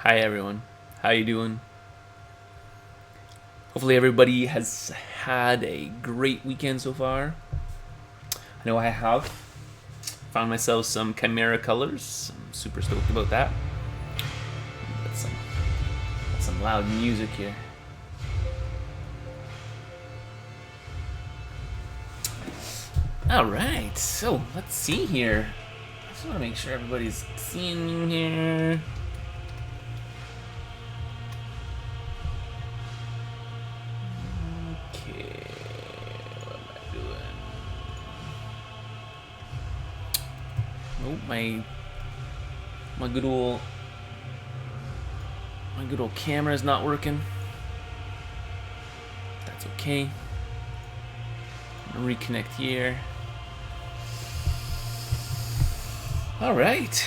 Hi everyone, how you doing? Hopefully everybody has had a great weekend so far. I know I have. Found myself some Chimera colors. I'm super stoked about that. Got some loud music here. All right, so let's see here. I just want to make sure everybody's seeing me here. Okay, what am I doing? Oh, my good old camera is not working. That's okay. I'm gonna reconnect here. All right.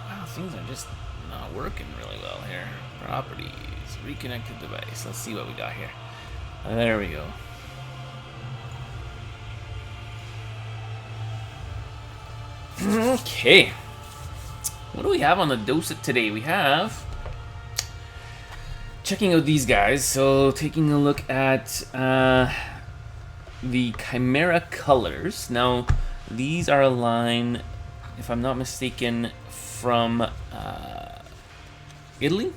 Wow, things are just not working really well here. Properties, reconnected device. Let's see what we got here. There we go. Okay. What do we have on the docet today? We have checking out these guys. So taking a look at the Chimera colors. Now, these are a line, if I'm not mistaken, from Italy.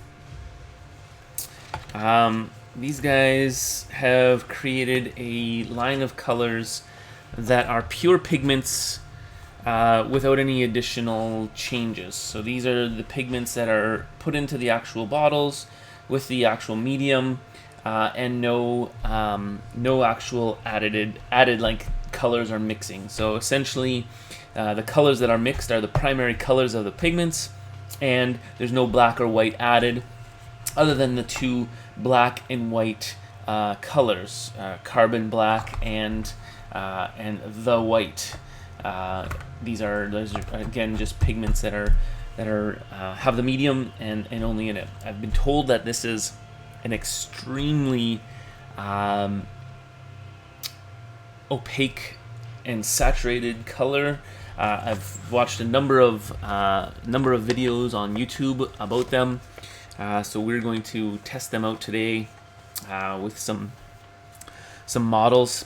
These guys have created a line of colors that are pure pigments without any additional changes. So these are the pigments that are put into the actual bottles with the actual medium, and no actual added like colors are mixing. So essentially, the colors that are mixed are the primary colors of the pigments, and there's no black or white added, other than the two black and white colors, carbon black and the white. Those are again just pigments that are have the medium and only in it. I've been told that this is an extremely opaque and saturated color. I've watched a number of videos on YouTube about them, so we're going to test them out today with some models.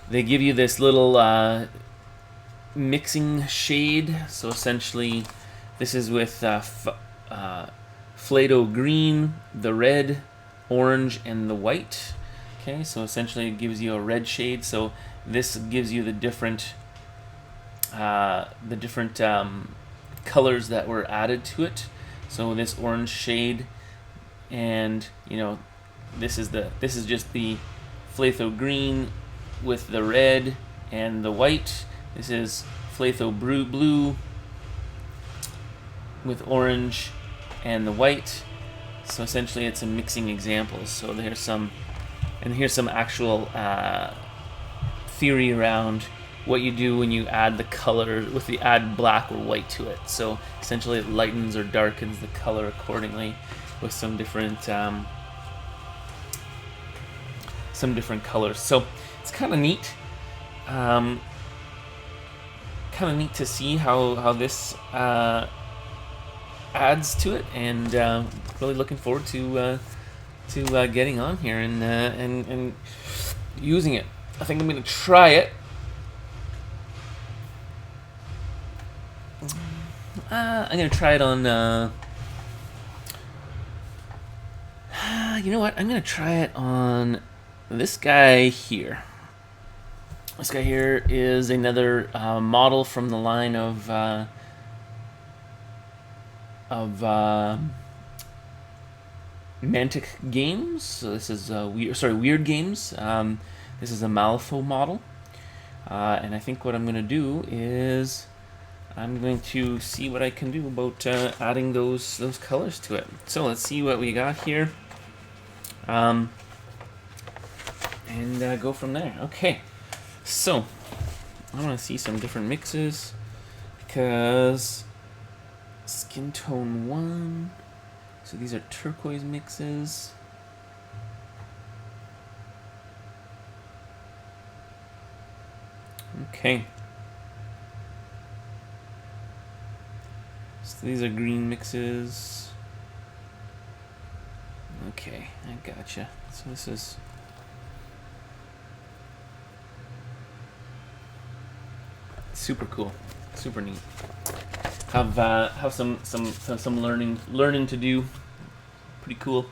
They give you this little mixing shade. So essentially, this is with Flado green, the red, orange, and the white. Okay, so essentially it gives you a red shade. So this gives you the different colors that were added to it. So this orange shade, and this is just the Flatho green with the red and the white. This is Flatho blue with orange and the white. So essentially, it's a mixing example. So here's some actual theory around what you do when you add the color with the add black or white to it. So essentially, it lightens or darkens the color accordingly with some different colors. So it's kind of neat. Kind of neat to see how this adds to it, and really looking forward to getting on here and using it. I think I'm gonna try it. I'm gonna try it on. You know what? I'm gonna try it on this guy here. This guy here is another model from the line of Mantic Games. So this is Weird Games. This is a Malifaux model, and I think what I'm going to do is I'm going to see what I can do about adding those colors to it. So let's see what we got here, and go from there. Okay. So, I want to see some different mixes, because skin tone 1, so these are turquoise mixes. Okay. So these are green mixes. Okay, I gotcha. So this is super cool, super neat. Have some learning to do. Pretty cool.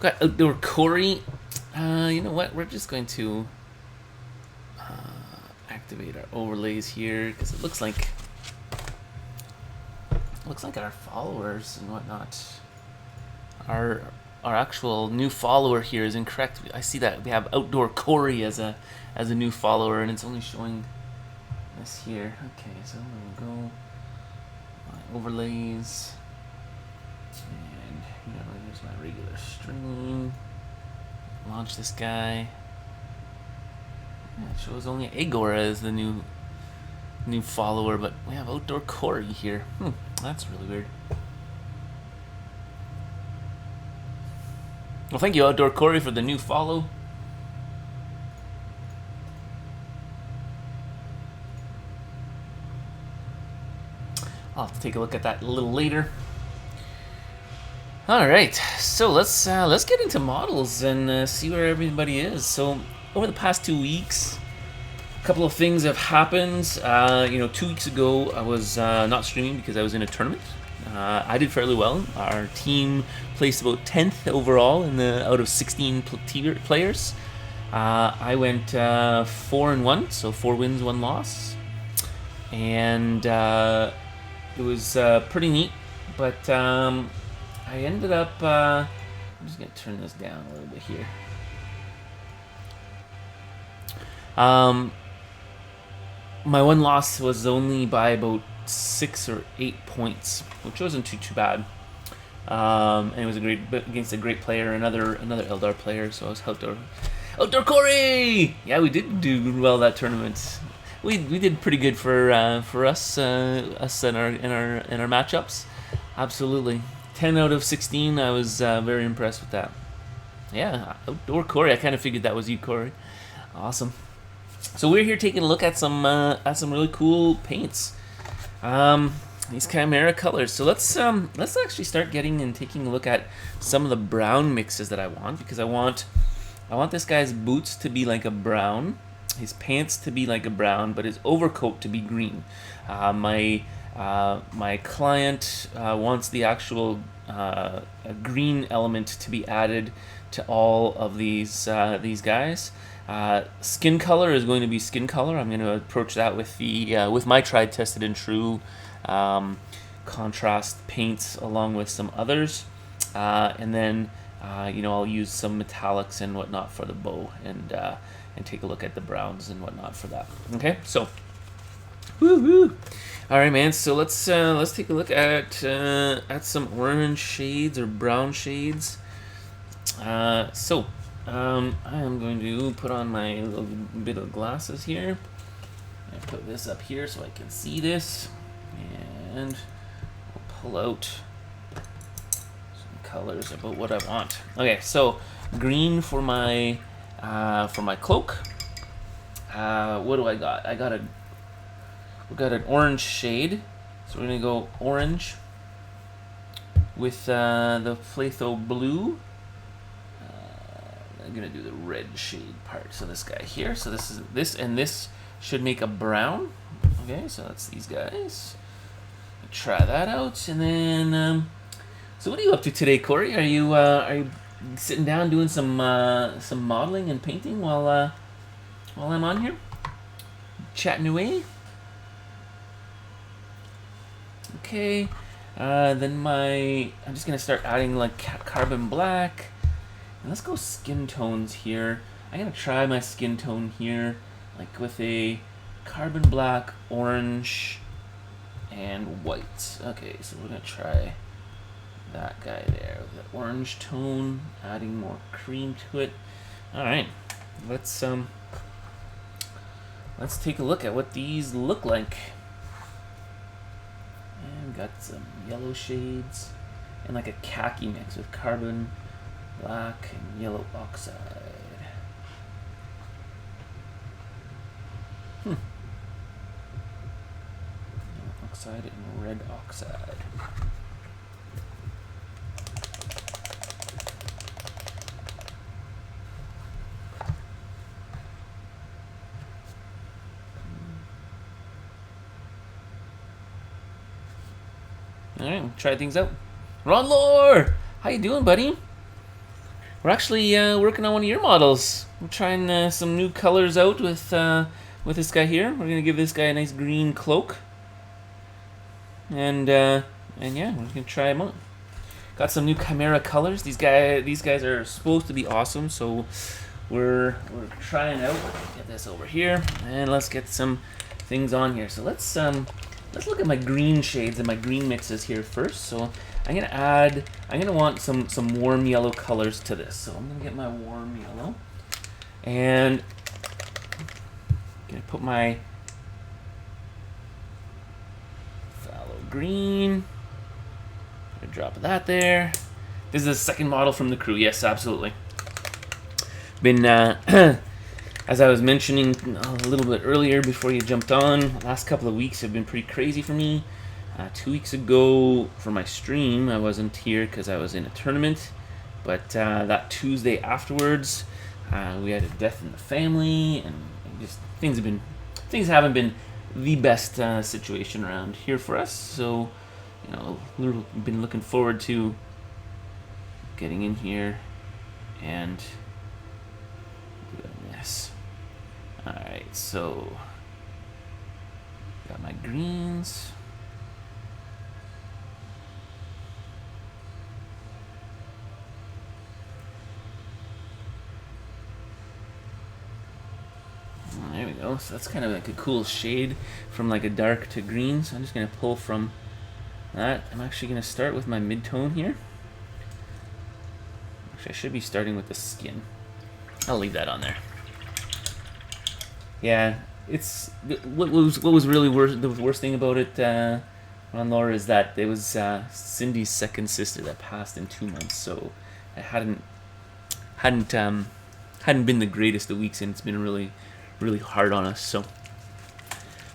Got outdoor Corey. You know what? We're just going to activate our overlays here because it looks like our followers and whatnot. Our actual new follower here is incorrect. I see that we have outdoor Corey as a new follower, and it's only showing this here. Okay, so we'll go my overlays, and here's my regular stream. Launch this guy. Yeah, it shows only Agora as the new follower, but we have outdoor Corey here. That's really weird. Well, thank you, outdoor Corey, for the new follow. I'll have to take a look at that a little later. All right, so let's get into models and see where everybody is. So over the past 2 weeks, a couple of things have happened. 2 weeks ago I was not streaming because I was in a tournament. I did fairly well. Our team placed about 10th overall out of 16 players. I went 4-1, so 4 wins, 1 loss, and it was pretty neat. But I ended up. I'm just gonna turn this down a little bit here. My 1 loss was only by about 6 or 8 points, which wasn't too bad. And it was against a great player, another Eldar player. So I was outdoor Corey. Yeah, we did do well that tournament. We did pretty good for us in our matchups. Absolutely, 10 out of 16. I was very impressed with that. Yeah, outdoor Corey. I kind of figured that was you, Corey. Awesome. So we're here taking a look at some really cool paints. These Chimera colors. So let's actually start taking a look at some of the brown mixes that I want, because I want this guy's boots to be like a brown, his pants to be like a brown, but his overcoat to be green. My client wants the actual green element to be added to all of these guys. Skin color is going to be skin color. I'm going to approach that with my tried, tested, and true contrast paints along with some others, and then I'll use some metallics and whatnot for the bow, and take a look at the browns and whatnot for that. Okay, so woo-hoo. All right, man. So let's take a look at some orange shades or brown shades. I am going to put on my little bit of glasses here. I put this up here so I can see this, and we'll pull out some colors about what I want. Okay, so green for my cloak. What do I got? We got an orange shade, so we're gonna go orange with the Flatho blue. I'm gonna do the red shade part. So this guy here. So this should make a brown. Okay, so that's these guys. Try that out, and then. So what are you up to today, Corey? Are you sitting down doing some modeling and painting while I'm on here, chatting away? Okay. Then I'm just gonna start adding like carbon black. And let's go skin tones here. I'm gonna try my skin tone here, like with a carbon black, orange, and white. Okay, so we're gonna try that guy there with the orange tone, adding more cream to it. All right, let's take a look at what these look like. And got some yellow shades and like a khaki mix with carbon black and yellow oxide. oxide and red oxide. All right, we'll try things out. Ron Lore, how you doing, buddy? We're actually working on one of your models. We're trying some new colors out with this guy here. We're gonna give this guy a nice green cloak, and yeah, we're gonna try him out. Got some new Chimera colors. These guys are supposed to be awesome, so we're trying out. Get this over here, and let's get some things on here. So let's look at my green shades and my green mixes here first. So I'm gonna want some warm yellow colors to this. So I'm gonna get my warm yellow, and I'm gonna put my phthalo green. A drop of that there. This is the second model from the crew. Yes, absolutely. Been as I was mentioning a little bit earlier before you jumped on, the last couple of weeks have been pretty crazy for me. 2 weeks ago for my stream, I wasn't here because I was in a tournament, but that Tuesday afterwards, we had a death in the family, and just things haven't been the best situation around here for us. So, you know, we've been looking forward to getting in here and doing this. Alright, so got my greens. There we go. So that's kind of like a cool shade from like a dark to green. So I'm just going to pull from that. I'm actually going to start with my mid-tone here. Actually, I should be starting with the skin. I'll leave that on there. Yeah, it's what was really the worst thing about it, on Laura, is that it was Cindy's second sister that passed in 2 months. So it hadn't been the greatest of weeks, and it's been really hard on us. So,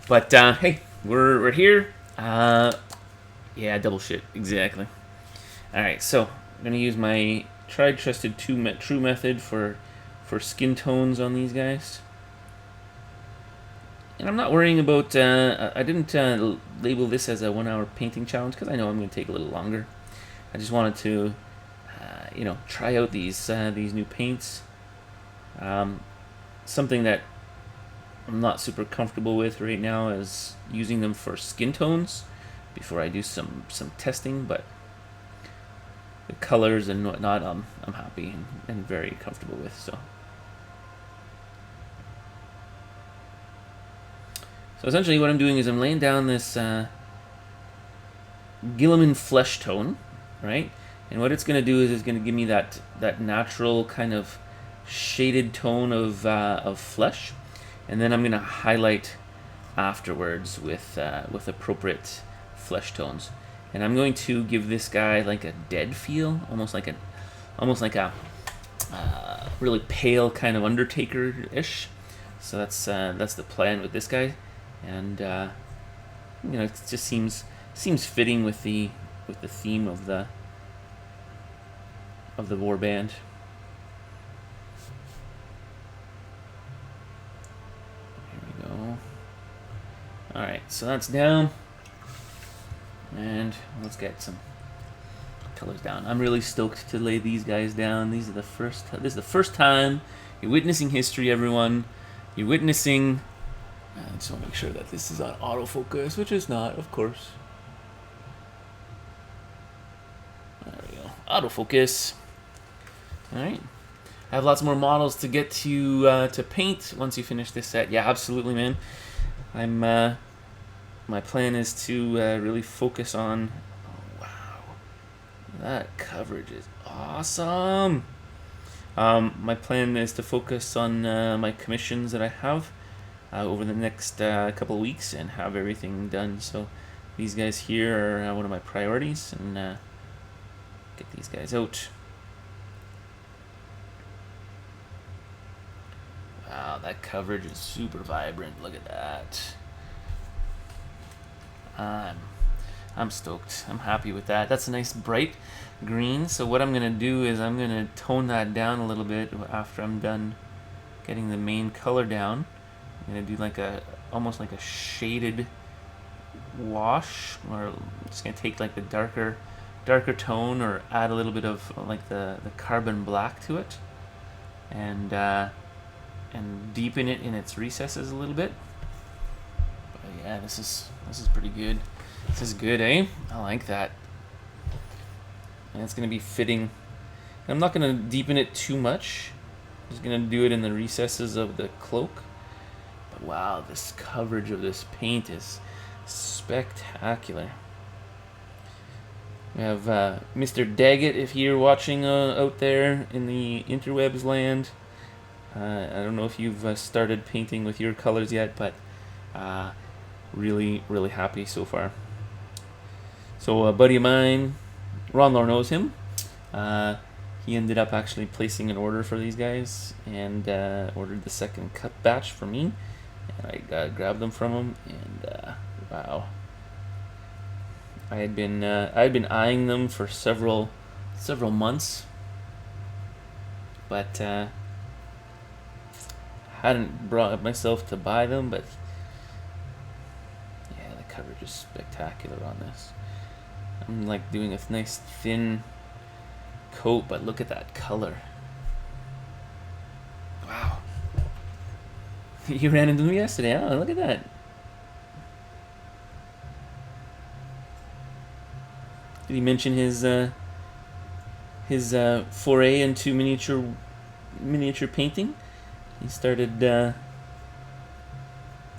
but hey, we're here. Yeah, double shit, exactly. All right, so I'm gonna use my tried trusted true method for skin tones on these guys. And I'm not worrying about, I didn't label this as a 1 hour painting challenge because I know I'm going to take a little longer. I just wanted to, you know, try out these new paints. Something that I'm not super comfortable with right now is using them for skin tones before I do some testing, but the colors and whatnot, I'm happy and very comfortable with. So essentially what I'm doing is I'm laying down this Gilliman flesh tone, right? And what it's going to do is it's going to give me that natural kind of shaded tone of flesh, and then I'm going to highlight afterwards with appropriate flesh tones. And I'm going to give this guy like a dead feel, almost like a really pale kind of Undertaker-ish. So that's the plan with this guy. And you know, it just seems fitting with the theme of the warband. Here we go. All right, so that's down, and let's get some colors down. I'm really stoked to lay these guys down. This is the first time you're witnessing history, everyone. You're witnessing. I just want to make sure that this is on autofocus, which is not, of course. There we go. Autofocus. Alright. I have lots more models to get to paint once you finish this set. Yeah, absolutely, man. My plan is to really focus on... Oh, wow. That coverage is awesome. My plan is to focus on my commissions that I have over the next couple of weeks and have everything done. So these guys here are one of my priorities, and get these guys out. Wow, that coverage is super vibrant. Look at that. I'm I'm stoked. I'm happy with that. That's a nice bright green. So what I'm gonna do is I'm gonna tone that down a little bit after I'm done getting the main color down. I'm gonna do like a almost like a shaded wash, or I'm just gonna take like the darker tone, or add a little bit of like the carbon black to it, and deepen it in its recesses a little bit. But yeah, this is pretty good. This is good, eh? I like that. And it's gonna be fitting. I'm not gonna deepen it too much. I'm just gonna do it in the recesses of the cloak. But wow, this coverage of this paint is spectacular. We have Mr. Daggett, if you're watching out there in the interwebs land. I don't know if you've started painting with your colors yet, but really, really happy so far. So a buddy of mine, Ron Lore knows him. He ended up actually placing an order for these guys, and ordered the second cut batch for me. And I grabbed them from him, and wow, I had been eyeing them for several months, but hadn't brought up myself to buy them. But yeah, the coverage is spectacular on this. I'm like doing a nice thin coat, but look at that color. Wow. You ran into me yesterday. Oh, look at that. Did he mention his foray into miniature painting? He started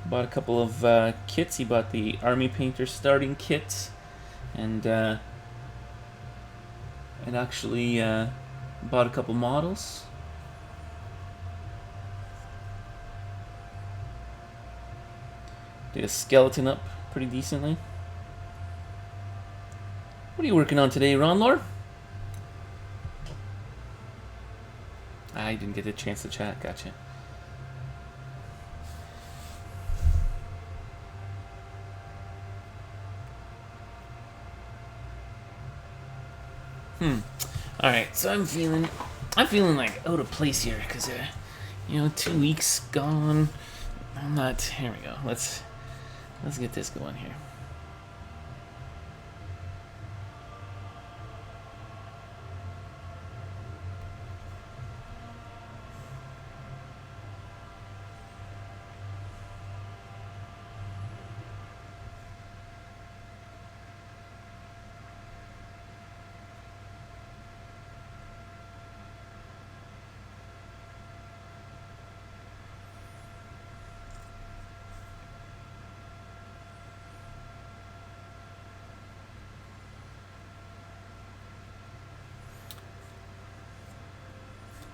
bought a couple of kits. He bought the Army Painter starting kits, and actually bought a couple models. Did a skeleton up pretty decently. What are you working on today, Ron Lore? I didn't get a chance to chat. Gotcha. All right. So I'm feeling like out of place here because 2 weeks gone. I'm not. Here we go. Let's get this going here.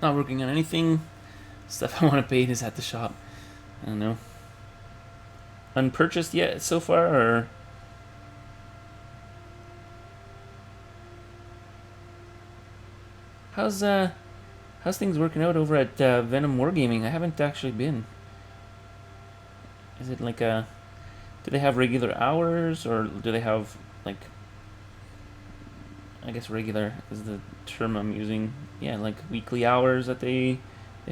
Not working on anything. Stuff I want to paint is at the shop. I don't know. Unpurchased yet so far, or how's things working out over at Venom Wargaming? I haven't actually been. Is it like do they have regular hours, or do they have like, I guess regular is the term I'm using. Yeah, like weekly hours that they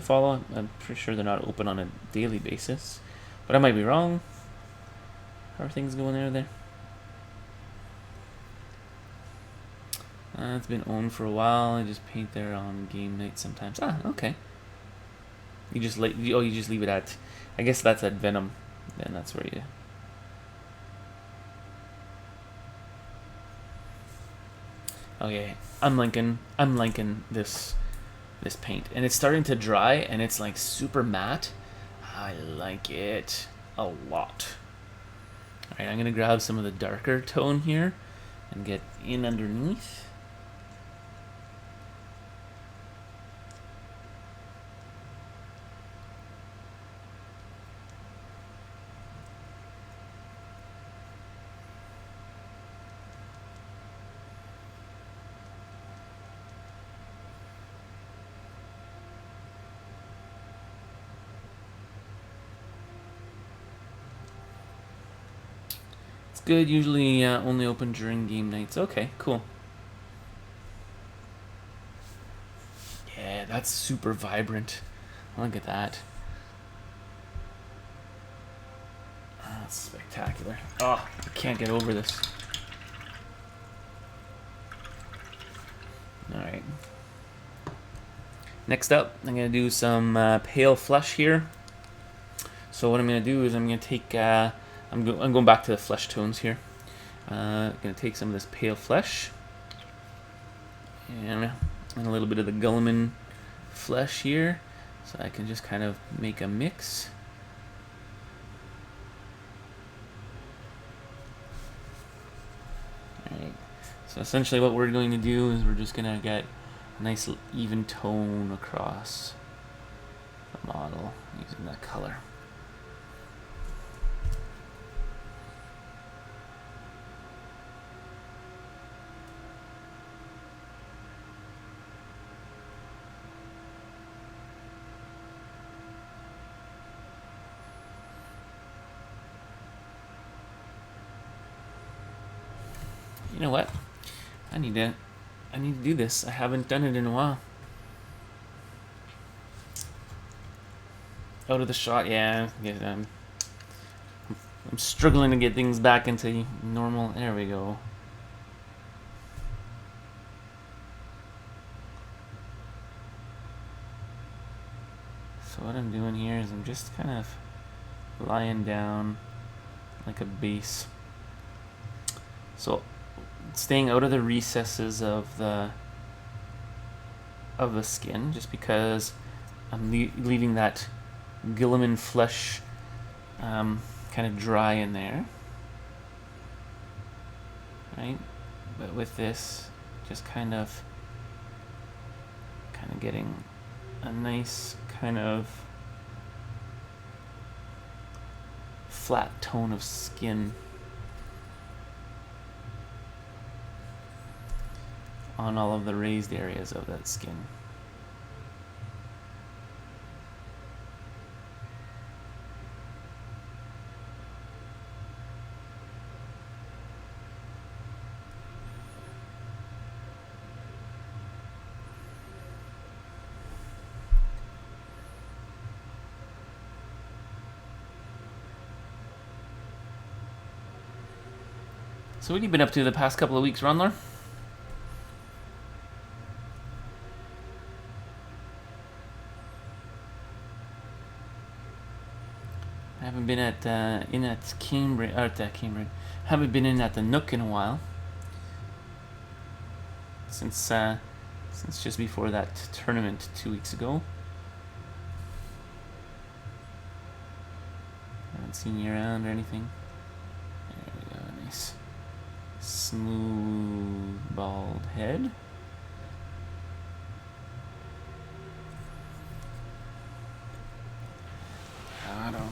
follow. I'm pretty sure they're not open on a daily basis, but I might be wrong. How are things going there? It's been owned for a while. I just paint there on game night sometimes. Okay. You just leave it at. I guess that's at Venom. Then that's where you. Okay, I'm liking this paint, and it's starting to dry, and it's like super matte. I like it a lot. All right, I'm gonna grab some of the darker tone here and get in underneath. It's good. Usually only open during game nights. Okay, cool. Yeah, that's super vibrant. Look at that. That's spectacular. Oh, I can't get over this. Alright. Next up, I'm going to do some pale flesh here. So what I'm going to do is I'm going to take... I'm going back to the flesh tones here. I'm going to take some of this pale flesh. And a little bit of the Gulliman flesh here. So I can just kind of make a mix. Alright. So essentially what we're going to do is we're just going to get a nice even tone across the model using that color. You know what? I need to do this. I haven't done it in a while. Out of the shot, yeah. I'm struggling to get things back into normal. There we go. So what I'm doing here is I'm just kind of lying down like a base. So staying out of the recesses of the skin, just because I'm leaving that Gilliman flesh kind of dry in there, right? But with this, just kind of getting a nice kind of flat tone of skin on all of the raised areas of that skin. So what have you been up to the past couple of weeks, Ronlar? I haven't been at Cambridge. Haven't been in at the Nook in a while. Since just before that tournament 2 weeks ago. Haven't seen you around or anything. There we go, nice. Smooth bald head. I don't know.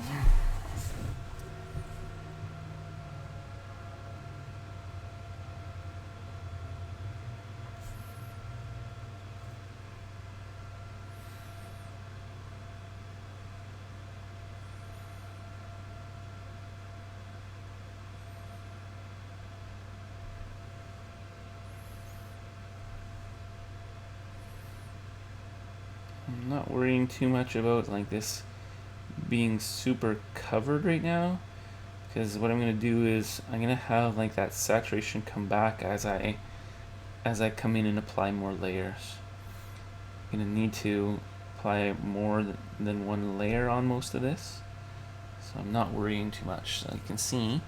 I'm not worrying too much about like this being super covered right now, because what I'm going to do is I'm going to have like that saturation come back as I come in and apply more layers. I'm going to need to apply more than one layer on most of this, so I'm not worrying too much. So you can see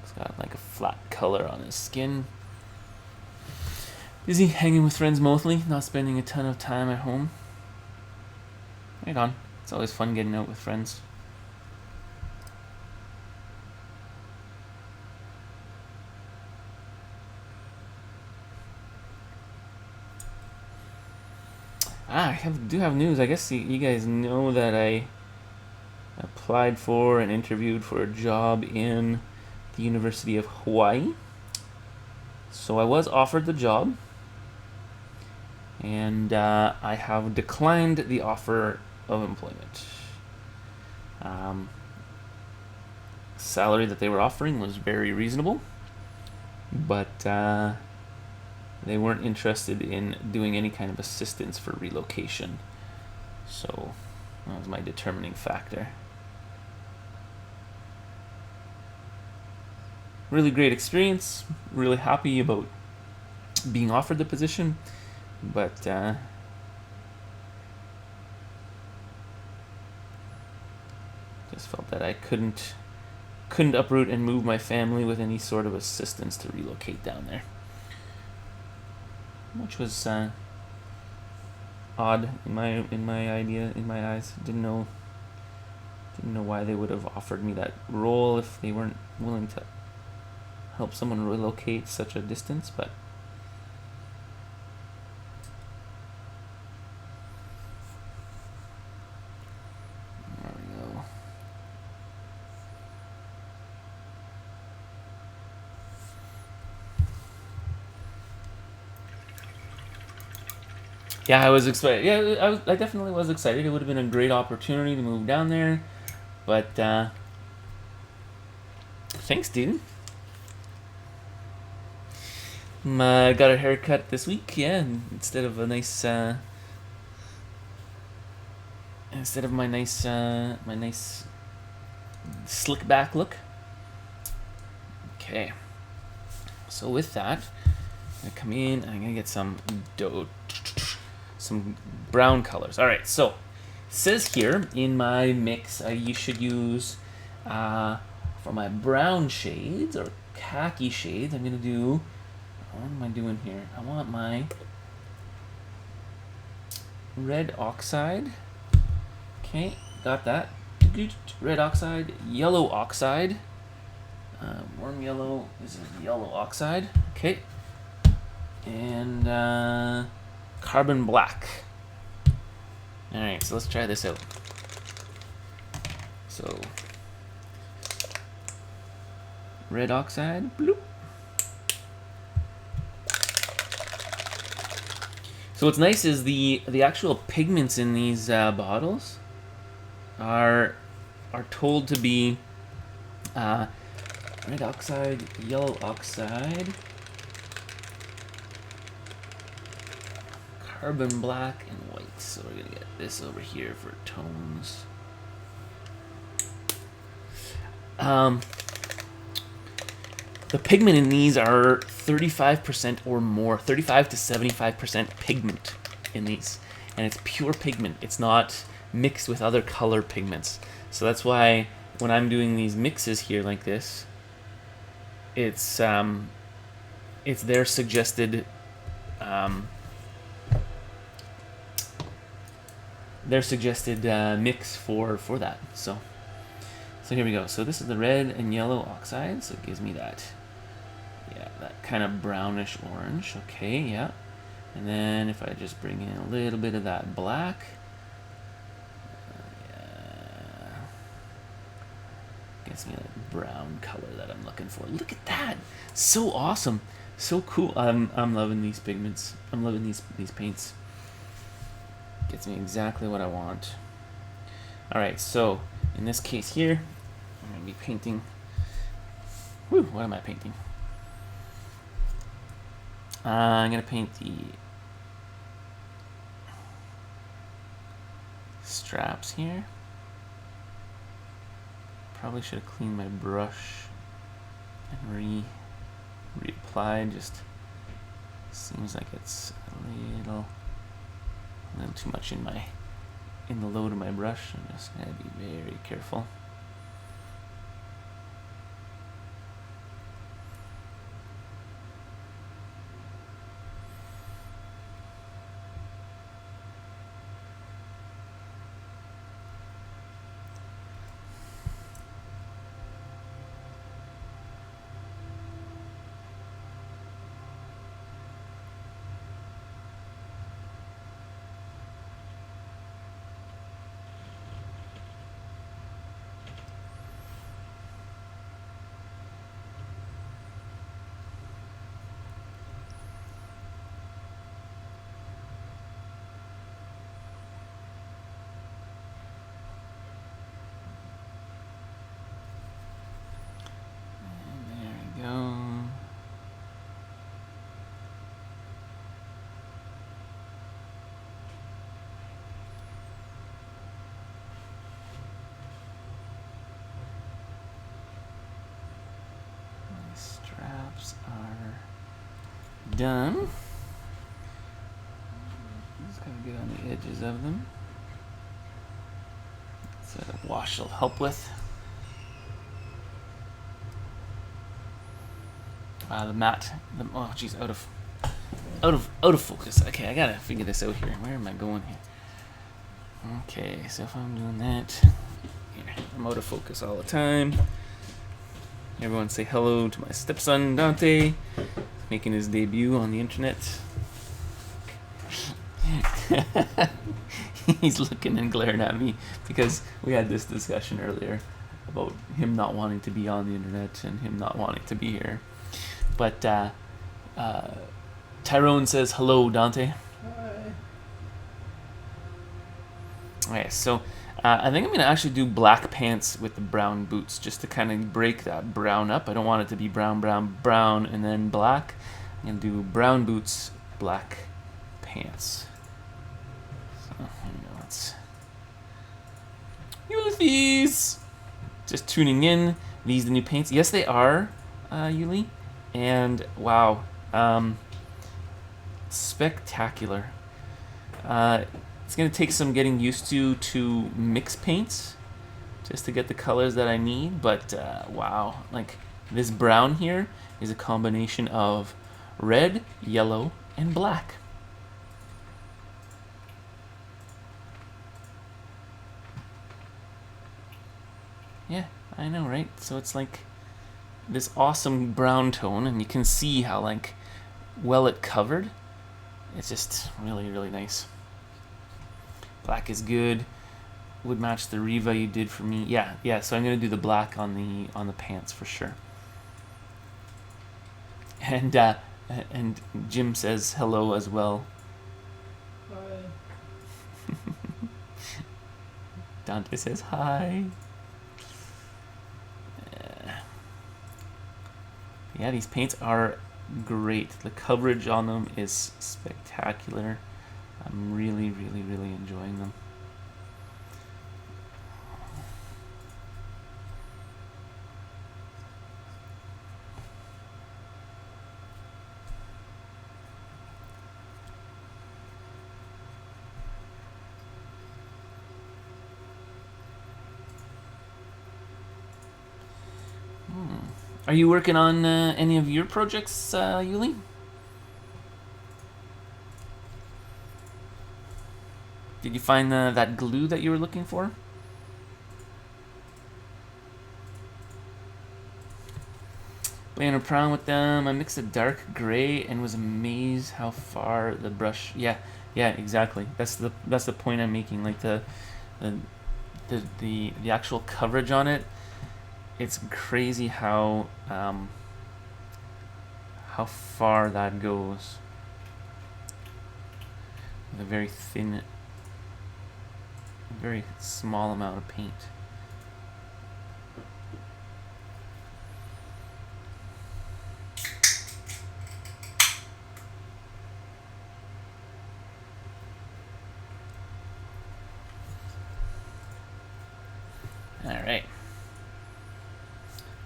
it's got like a flat color on his skin. Busy hanging with friends mostly, not spending a ton of time at home. Right on. It's always fun getting out with friends. I do have news. I guess you guys know that I applied for and interviewed for a job in the University of Hawaii. So I was offered the job, and I have declined the offer of employment. salary that they were offering was very reasonable, but they weren't interested in doing any kind of assistance for relocation. So that was my determining factor. Really great experience. Really happy about being offered the position, but just felt that I couldn't uproot and move my family with any sort of assistance to relocate down there, which was odd in my eyes. Didn't know why they would have offered me that role if they weren't willing to help someone relocate such a distance, but there we go. Yeah, I was excited. Yeah, I definitely was excited. It would have been a great opportunity to move down there, but thanks, dude. Got a haircut this week. Yeah, instead of a nice, instead of my nice slick back look. Okay. So with that, I'm gonna come in and I'm gonna get some brown colors. All right. So it says here in my mix, you should use for my brown shades or khaki shades. I'm gonna do. What am I doing here? I want my red oxide. Okay, got that. Red oxide, yellow oxide. Warm yellow is a yellow oxide. Okay. And carbon black. Alright, so let's try this out. So, red oxide, bloop. So what's nice is the actual pigments in these bottles are told to be red oxide, yellow oxide, carbon black, and white. So we're gonna get this over here for tones. The pigment in these are 35% or more, 35 to 75% pigment in these, and it's pure pigment. It's not mixed with other color pigments. So that's why when I'm doing these mixes here like this, it's their suggested mix for that. So here we go. So this is the red and yellow oxide. So it gives me that. Yeah, that kind of brownish orange. Okay, yeah. And then if I just bring in a little bit of that black, yeah, gets me that brown color that I'm looking for. Look at that! So awesome, so cool. I'm loving these pigments. I'm loving these paints. Gets me exactly what I want. All right, so in this case here, I'm gonna be painting. What am I painting? I'm gonna paint the straps here. Probably should have cleaned my brush and reapplied. Just seems like it's a little too much in the load of my brush. I'm just gonna be very careful. go. My straps are done. Just gotta get on the edges of them. So wash will help with. The mat. Oh, geez, out of focus. Okay, I gotta figure this out here. Where am I going here? Okay, so if I'm doing that, here, I'm out of focus all the time. Everyone say hello to my stepson Dante, making his debut on the internet. He's looking and glaring at me because we had this discussion earlier about him not wanting to be on the internet and him not wanting to be here. But Tyrone says hello, Dante. Hi. Okay, so I think I'm gonna actually do black pants with the brown boots just to kind of break that brown up. I don't want it to be brown, brown, brown, and then black. I'm gonna do brown boots, black pants. So here we go. Let's Ulysses. Just tuning in. These the new paints? Yes, they are, Yuli. And wow, spectacular. It's gonna take some getting used to mix paints just to get the colors that I need, but wow, like this brown here is a combination of red, yellow, and black. Yeah, I know, right? So it's like this awesome brown tone, and you can see how like well it covered. It's just really, really nice. Black is good. Would match the Riva you did for me. Yeah. So I'm gonna do the black on the pants for sure. And Jim says hello as well. Hi. Dante says hi. Yeah, these paints are great. The coverage on them is spectacular. I'm really, really, really enjoying them. Are you working on any of your projects, Yuli? Did you find that glue that you were looking for? Playing around with them, I mixed a dark gray and was amazed how far the brush. Yeah, exactly. That's the point I'm making. Like the actual coverage on it. It's crazy how far that goes. With a very thin, very small amount of paint. Alright.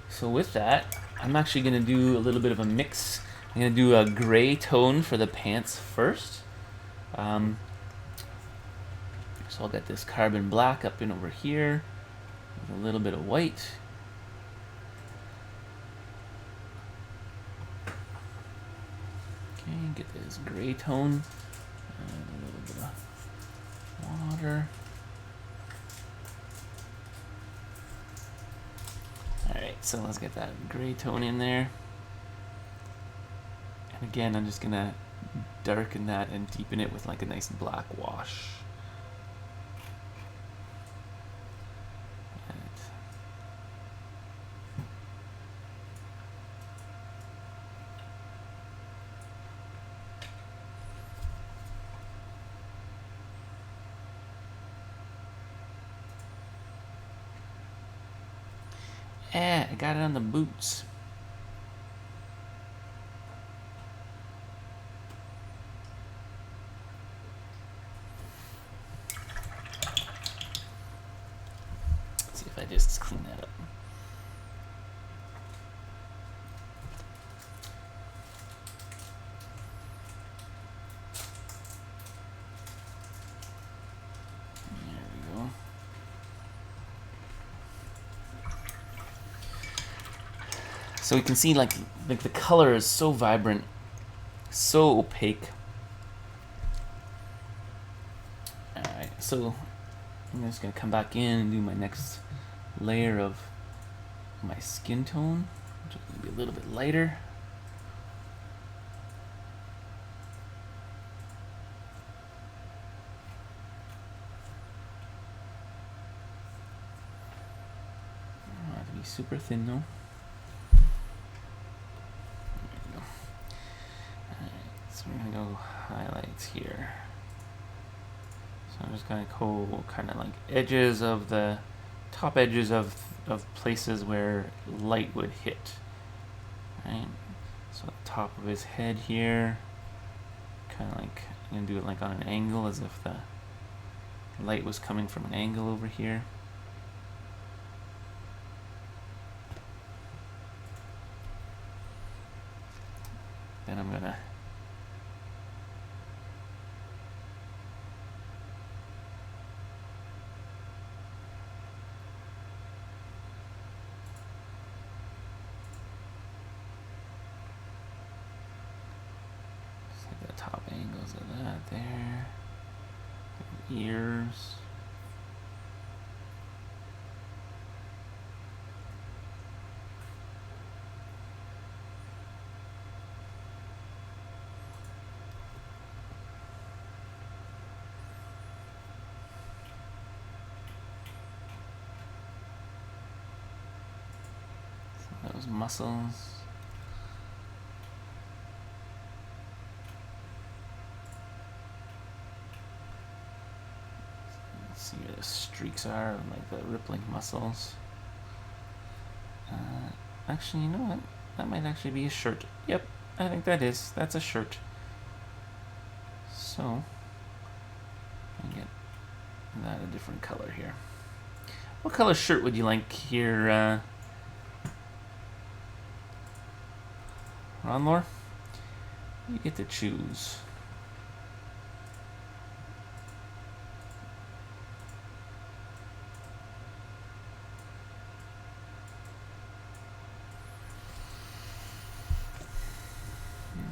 So with that, I'm actually going to do a little bit of a mix. I'm going to do a gray tone for the pants first. So I'll get this carbon black up in over here with a little bit of white. Okay, get this gray tone and a little bit of water. Alright, so let's get that gray tone in there. And again, I'm just gonna darken that and deepen it with like a nice black wash. I got it on the boots. So we can see like the color is so vibrant, so opaque. Alright, so I'm just going to come back in and do my next layer of my skin tone, which is going to be a little bit lighter. Not to be super thin though. There we go. Alright, so we're going to go highlights here. So I'm just going to go kind of like edges of the top edges of places where light would hit. Right? So the top of his head here, kind of like, I'm going to do it like on an angle as if the light was coming from an angle over here. Then I'm going to the top angles of that there. Ears. So those muscles. See where the streaks are, like the rippling muscles. Actually, you know what? That might actually be a shirt. Yep, I think that's a shirt. So, I get that a different color here. What color shirt would you like here, Ronlor? You get to choose.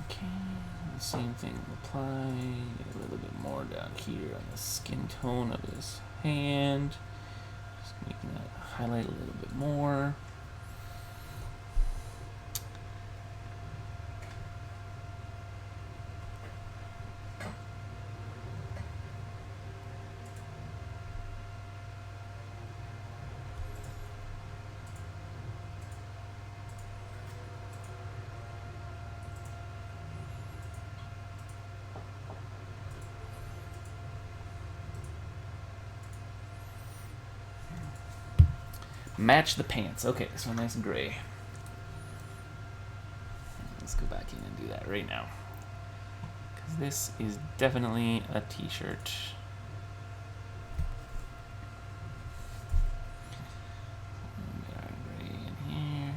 Okay, the same thing will apply. Get a little bit more down here on the skin tone of his hand. Just making that highlight a little bit more. Match the pants. Okay, so nice gray. Let's go back in and do that right now. Because this is definitely a t-shirt. Get our gray in here.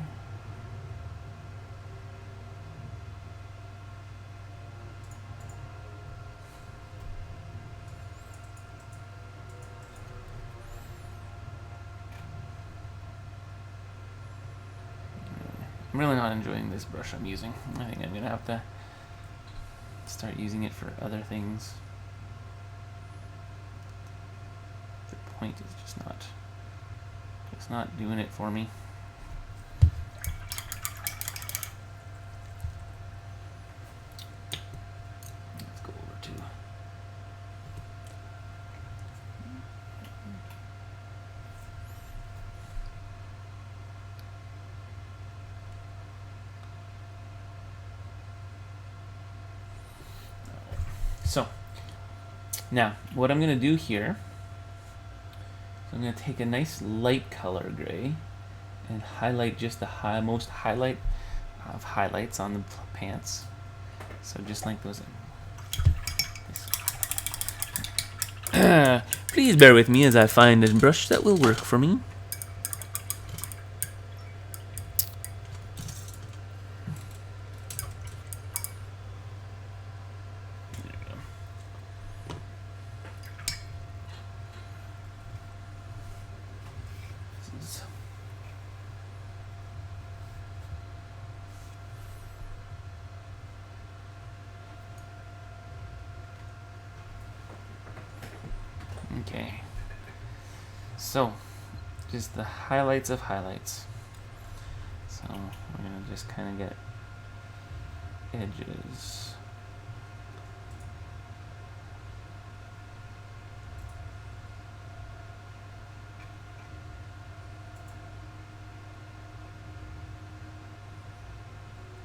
I'm really not enjoying this brush I'm using. I think I'm gonna have to start using it for other things. The point is just not doing it for me. Let's go over to so, now, what I'm going to do here, is I'm going to take a nice light color gray and highlight just the most highlight of highlights on the pants. So just like those. Please bear with me as I find a brush that will work for me. Okay. So, just the highlights of highlights. So, we're going to just kind of get edges.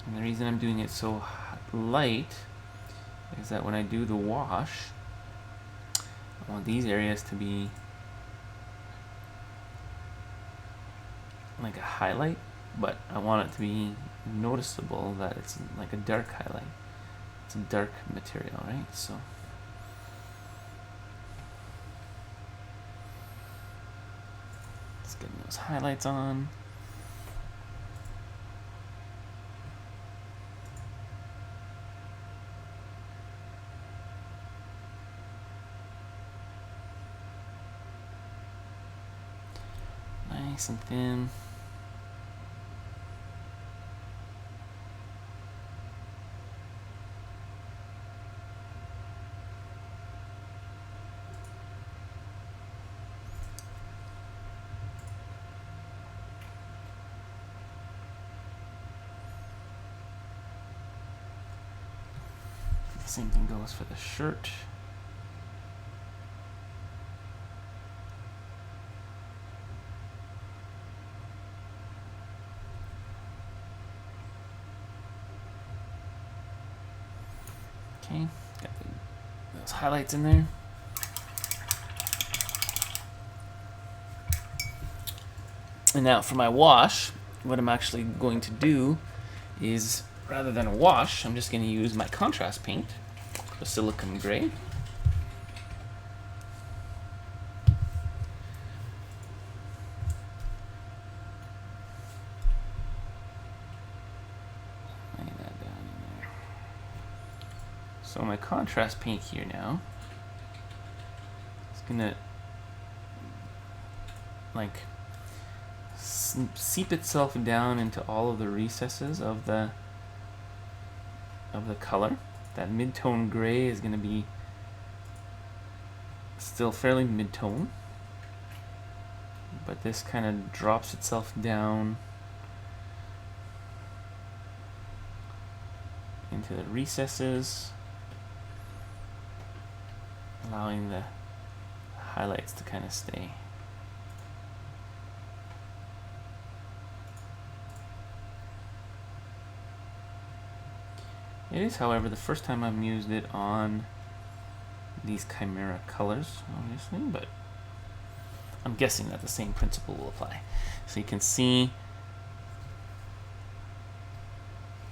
And the reason I'm doing it so light is that when I do the wash, I want these areas to be like a highlight, but I want it to be noticeable that it's like a dark highlight. It's a dark material, right? So let's get those highlights on. Nice and thin. Same thing goes for the shirt. Okay, got those highlights in there. And now for my wash, what I'm actually going to do is, rather than a wash, I'm just going to use my contrast paint, the silicon gray. Lay that down in there. So my contrast paint here now is going to like seep itself down into all of the recesses of the color. That mid-tone gray is going to be still fairly mid-tone, but this kind of drops itself down into the recesses, allowing the highlights to kind of stay. It is, however, the first time I've used it on these Chimera colors, obviously, but I'm guessing that the same principle will apply. So you can see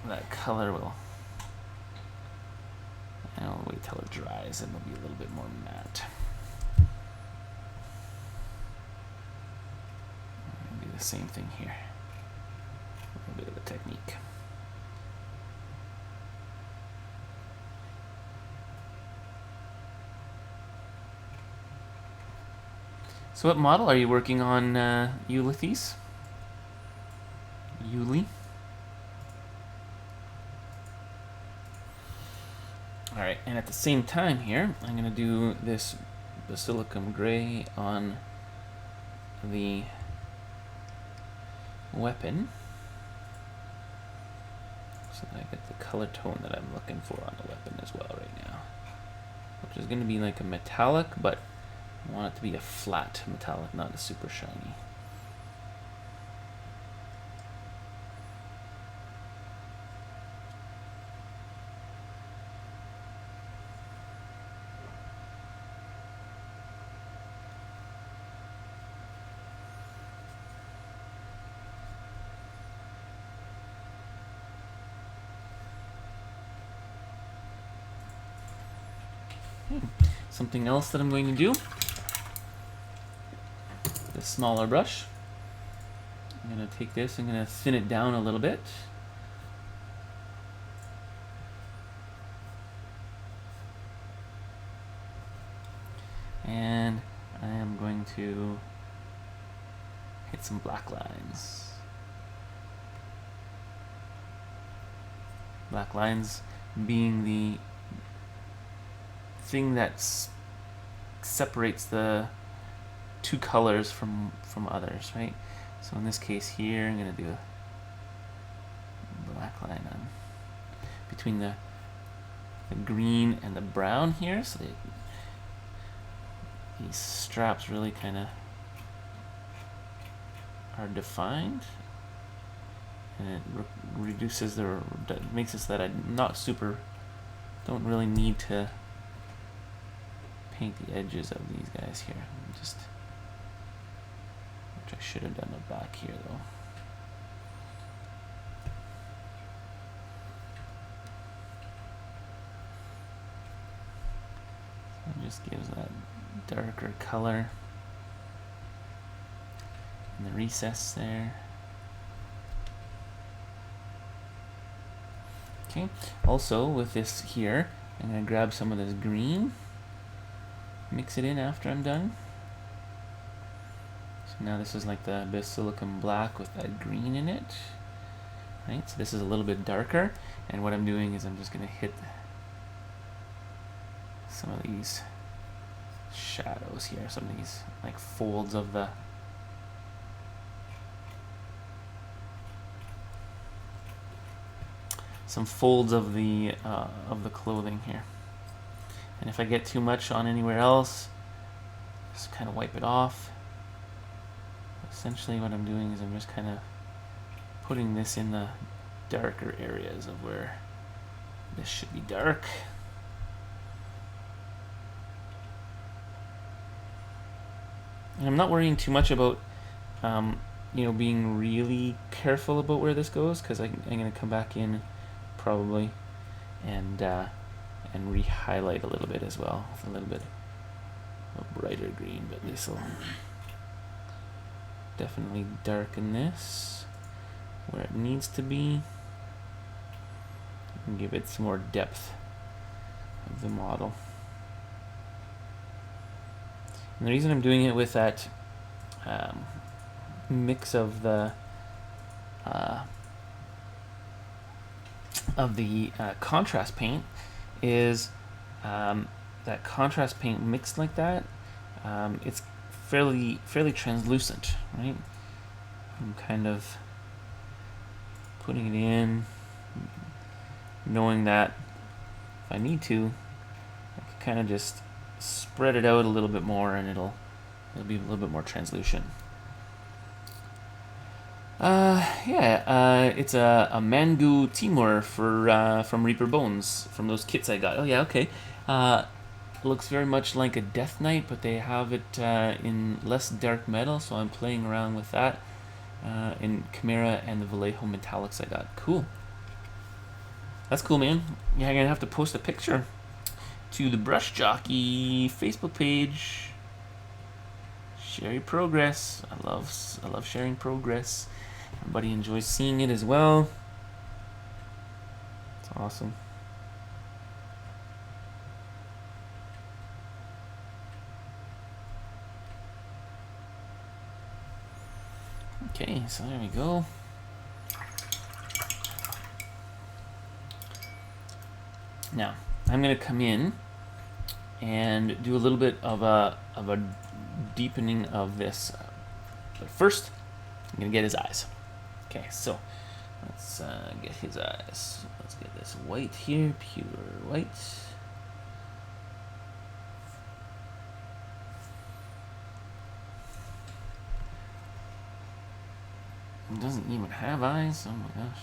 that color will, and I'll wait till it dries and it'll be a little bit more matte. I'll do the same thing here. A little bit of a technique. So what model are you working on, Ulysses? Uli? Alright, and at the same time here, I'm going to do this basilicum gray on the weapon, so that I get the color tone that I'm looking for on the weapon as well right now, which is going to be like a metallic, but I want it to be a flat metallic, not a super shiny. Something else that I'm going to do, the smaller brush, I'm going to take this, I'm going to thin it down a little bit. And I am going to hit some black lines. Black lines being the thing that's separates the two colors from others, right? So in this case here, I'm gonna do a black line on between the green and the brown here, so these straps really kind of are defined, and it reduces makes it so that I'm not don't really need to paint the edges of these guys here. Which I should have done the back here though. So it just gives that darker color in the recess there. Okay, also with this here, I'm going to grab some of this green, mix it in after I'm done. So now this is like the silicon black with that green in it. Right, so this is a little bit darker, and what I'm doing is I'm just going to hit some of these shadows here, some of these like folds of the clothing here. And if I get too much on anywhere else, just kind of wipe it off. Essentially what I'm doing is I'm just kind of putting this in the darker areas of where this should be dark. And I'm not worrying too much about being really careful about where this goes, because I'm going to come back in probably and re-highlight a little bit as well with a little bit of brighter green, but this will definitely darken this where it needs to be and give it some more depth of the model. And the reason I'm doing it with that mix of the contrast paint is that contrast paint mixed like that, it's fairly translucent, right? I'm kind of putting it in, knowing that if I need to, I can kind of just spread it out a little bit more, and it'll be a little bit more translucent. It's a Mangu Timur from Reaper Bones, from those kits I got. Oh yeah, okay. Looks very much like a Death Knight, but they have it in less dark metal, so I'm playing around with that in Chimera and the Vallejo Metallics I got. Cool. That's cool, man. Yeah, I'm gonna have to post a picture to the Brush Jockey Facebook page. Share your progress. I love sharing progress. Everybody enjoys seeing it as well. It's awesome. Okay, so there we go. Now, I'm going to come in and do a little bit of a deepening of this. But first, I'm going to get his eyes. Okay, so let's get his eyes. Let's get this white here, pure white. It doesn't even have eyes. Oh my gosh.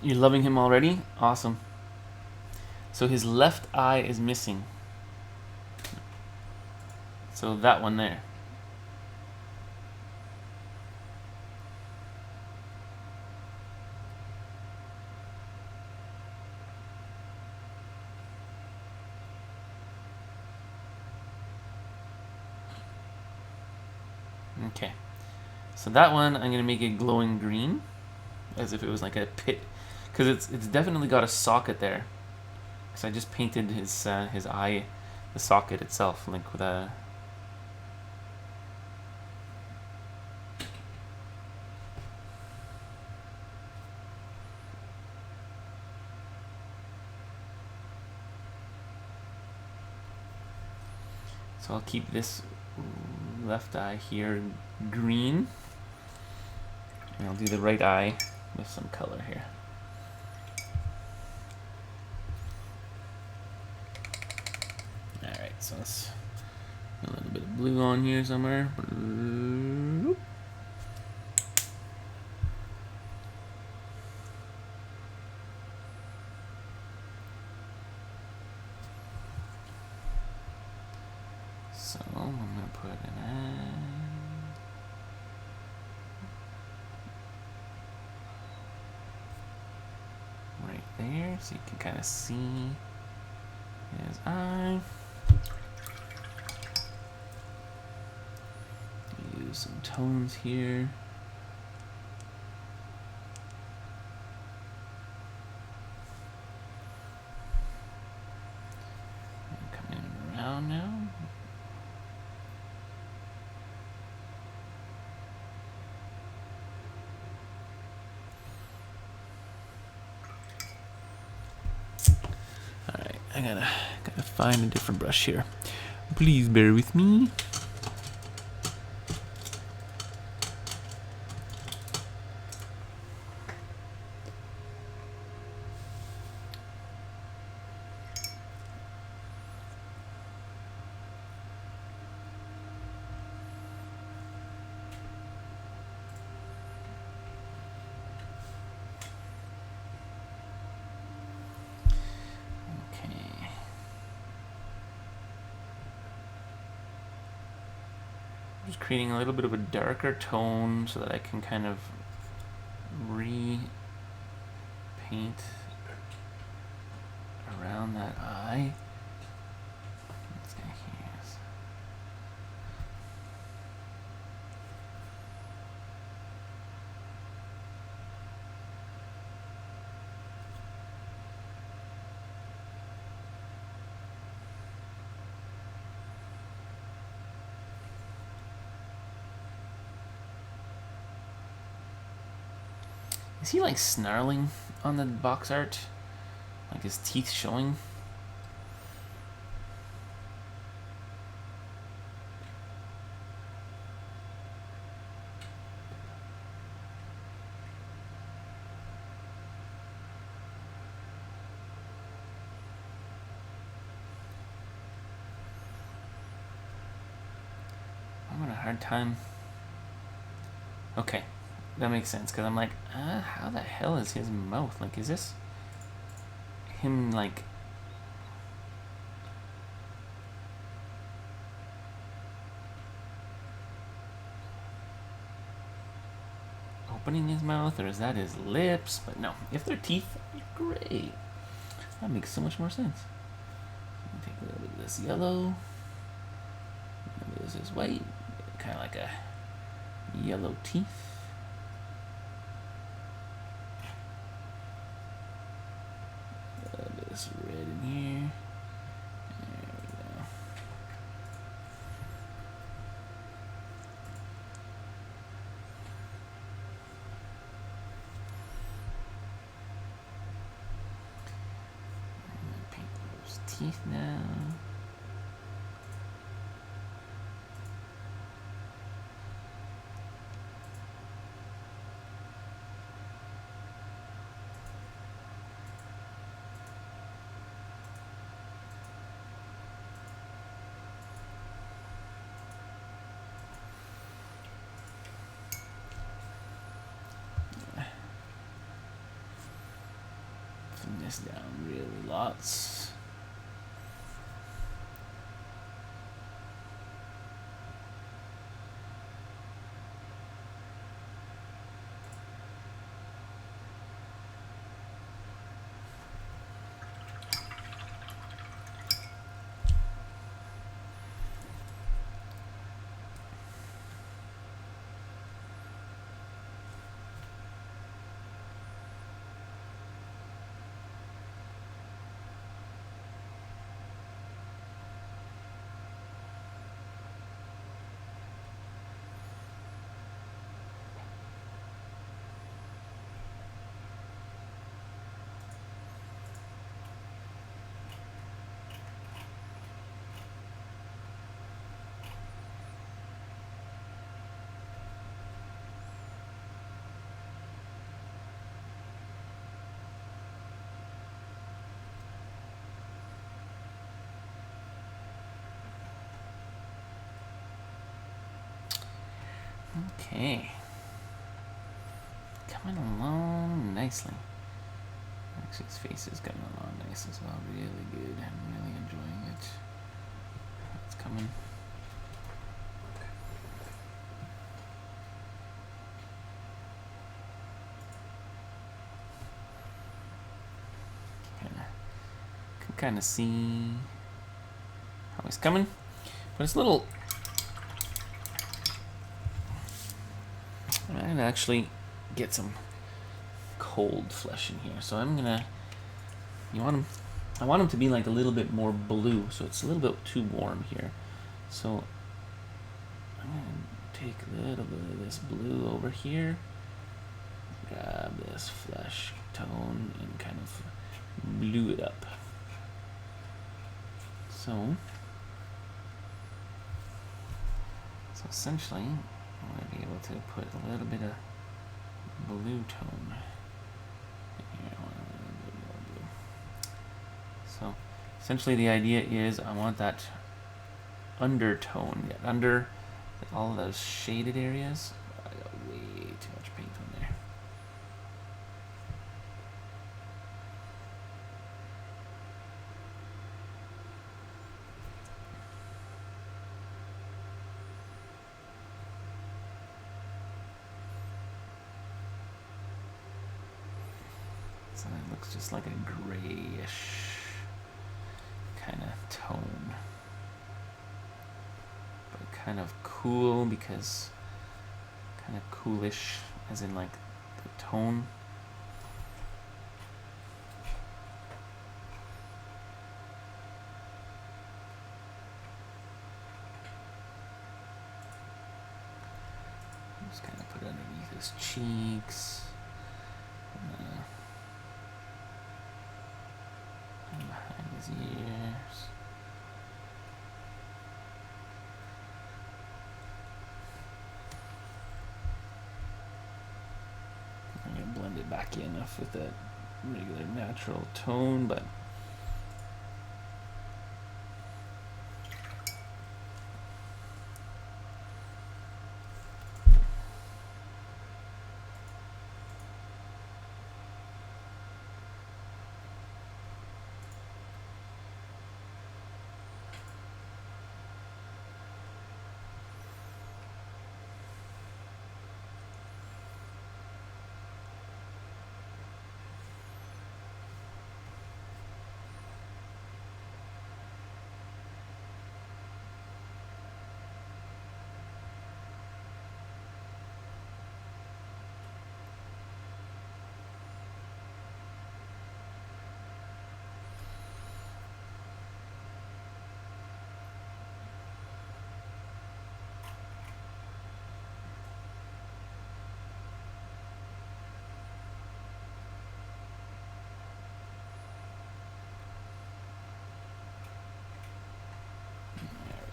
You're loving him already? Awesome. So his left eye is missing. So that one there. Okay. So that one, I'm gonna make it glowing green, as if it was like a pit, because it's definitely got a socket there. Because I just painted his eye, the socket itself, like with a. So I'll keep this left eye here green. And I'll do the right eye with some color here. Alright, so let's a little bit of blue on here somewhere. So I'm gonna put an eye right there, so you can kind of see his eye. Use some tones here. Come in and around now. Alright, I gotta find a different brush here. Please bear with me. Just creating a little bit of a darker tone so that I can kind of repaint around that eye. Let's get here. Is he like snarling on the box art? Like his teeth showing? I'm having a hard time. Okay. That makes sense, because I'm like, how the hell is his mouth? Like, is this him, like... opening his mouth, or is that his lips? But no, if they're teeth, great. That makes so much more sense. Take a little bit of this yellow. Maybe this is white. Kind of like a yellow teeth. This red in here. There we go. I'm gonna paint those teeth now. This down really lots. Okay. Coming along nicely. Actually, his face is coming along nice as well. Really good. I'm really enjoying it. It's coming. Can kind of see how he's coming, but it's a little. I'm gonna actually get some cold flesh in here, so I'm gonna. You want him? I want him to be like a little bit more blue, so it's a little bit too warm here. So I'm gonna take a little bit of this blue over here, grab this flesh tone, and kind of blue it up. So essentially, I'm going to be able to put a little bit of blue tone in here. I want a little bit more blue. So essentially the idea is I want that undertone, under all of those shaded areas. I got way too much paint on there. So it looks just like a grayish kind of tone. But kind of cool because kind of coolish as in like the tone. Just kind of put it underneath his cheeks. And behind his ears. I'm going to blend it back in enough with that regular natural tone, but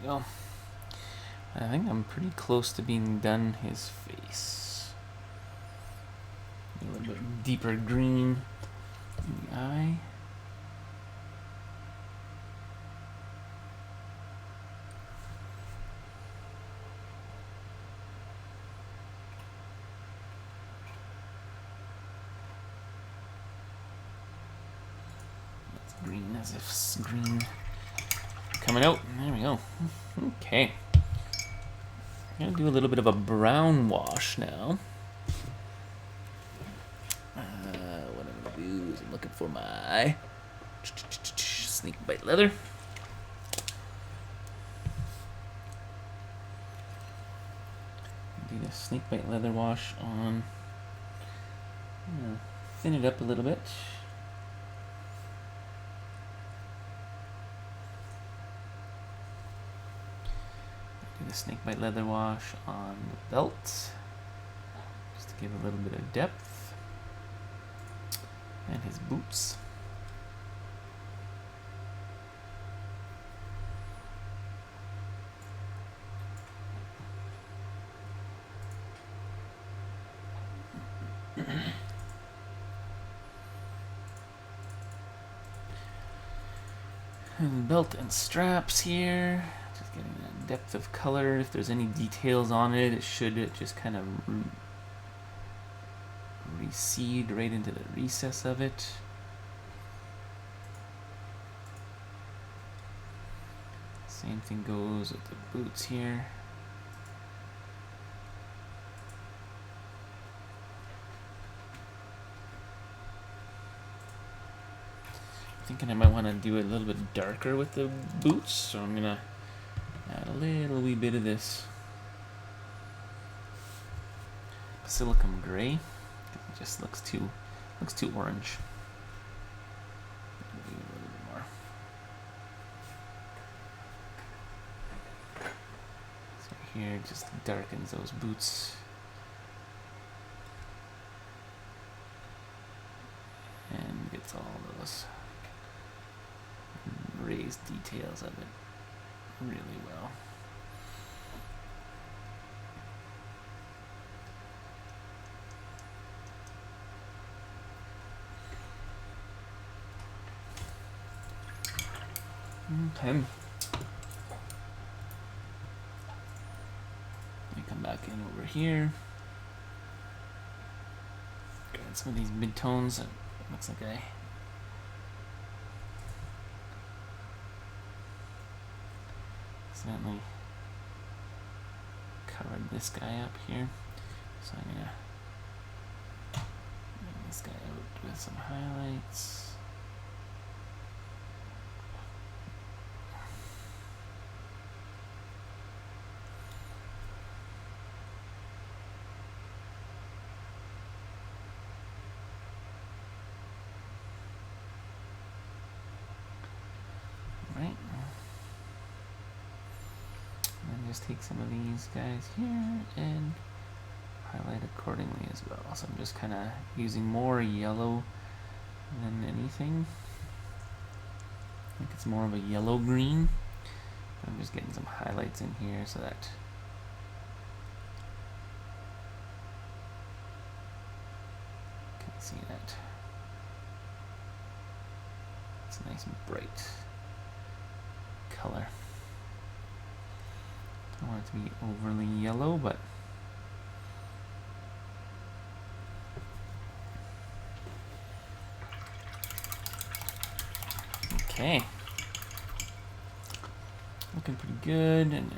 go. I think I'm pretty close to being done his face. A little bit deeper green in the eye. That's green as if it's green. Coming out. There we go. Okay. I'm going to do a little bit of a brown wash now. What I'm going to do is I'm looking for my snake bite leather. Do the snake bite leather wash on. Thin it up a little bit. The snakebite leather wash on the belt, just to give a little bit of depth, and his boots. And belt and straps here, just getting that depth of color, if there's any details on it, it should just kind of recede right into the recess of it. Same thing goes with the boots here. Thinking I might want to do it a little bit darker with the boots, so I'm gonna add a little wee bit of this silicone gray. It just looks too orange. Maybe a little bit more. So here it just darkens those boots. And gets all those raised details of it really well. Okay. Let me come back in over here. Get some of these midtones. It looks like I accidentally covered this guy up here, so I'm gonna bring this guy out with some highlights. Right. And just take some of these guys here and highlight accordingly as well. So I'm just kind of using more yellow than anything. I think it's more of a yellow green. I'm just getting some highlights in here so that you can see that it's a nice and bright color. Don't want it to be overly yellow, but okay. Looking pretty good, and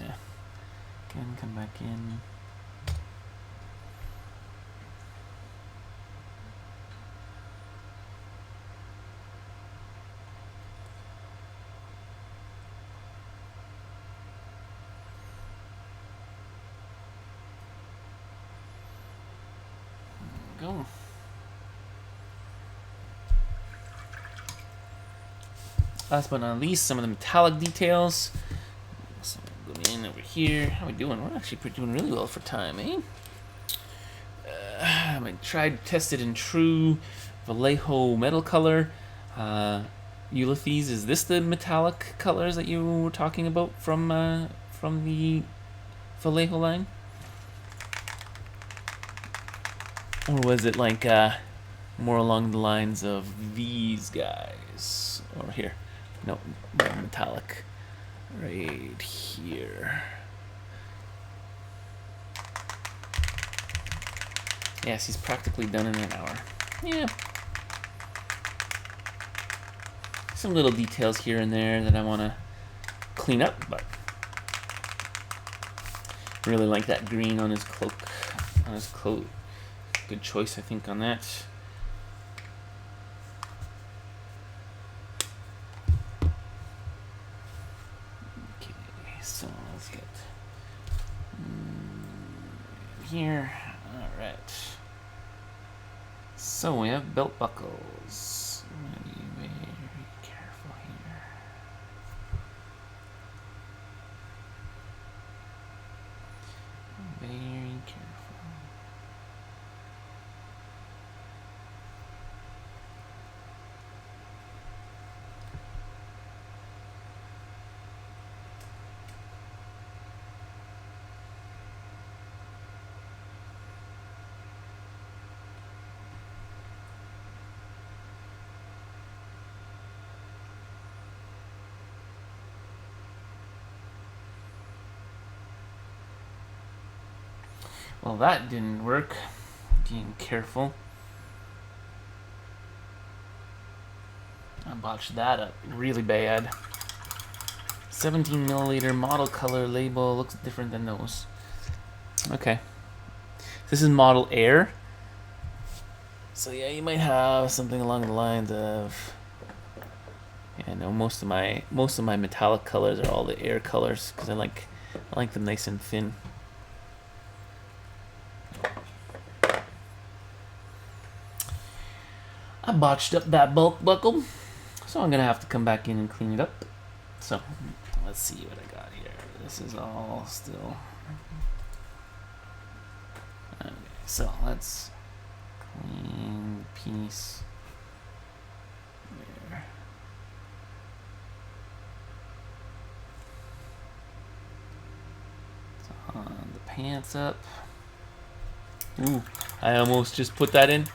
again, come back in. There we go. Last but not least, some of the metallic details. So go in over here. How are we doing? We're actually doing really well for time, eh? I tried, tested and true Vallejo metal color. Ulysses, is this the metallic colors that you were talking about from the Vallejo line? Or was it like more along the lines of these guys? Or here. No, metallic. Right here. Yes, he's practically done in an hour. Yeah. Some little details here and there that I want to clean up, but really like that green on his cloak. Good choice, I think, on that. Okay, so let's get here. All right. So we have belt buckles. I'm gonna be very careful here. Very careful. Well, that didn't work. Being careful. I botched that up really bad. 17 milliliter model color label looks different than those. Okay. This is model air. So yeah, you might have something along the lines of, yeah, no, most of my metallic colors are all the air colors because I like them nice and thin. I botched up that bulk buckle, so I'm gonna have to come back in and clean it up. So let's see what I got here. This is all still okay. So let's clean the piece there. So on the pants up. Ooh, I almost just put that in.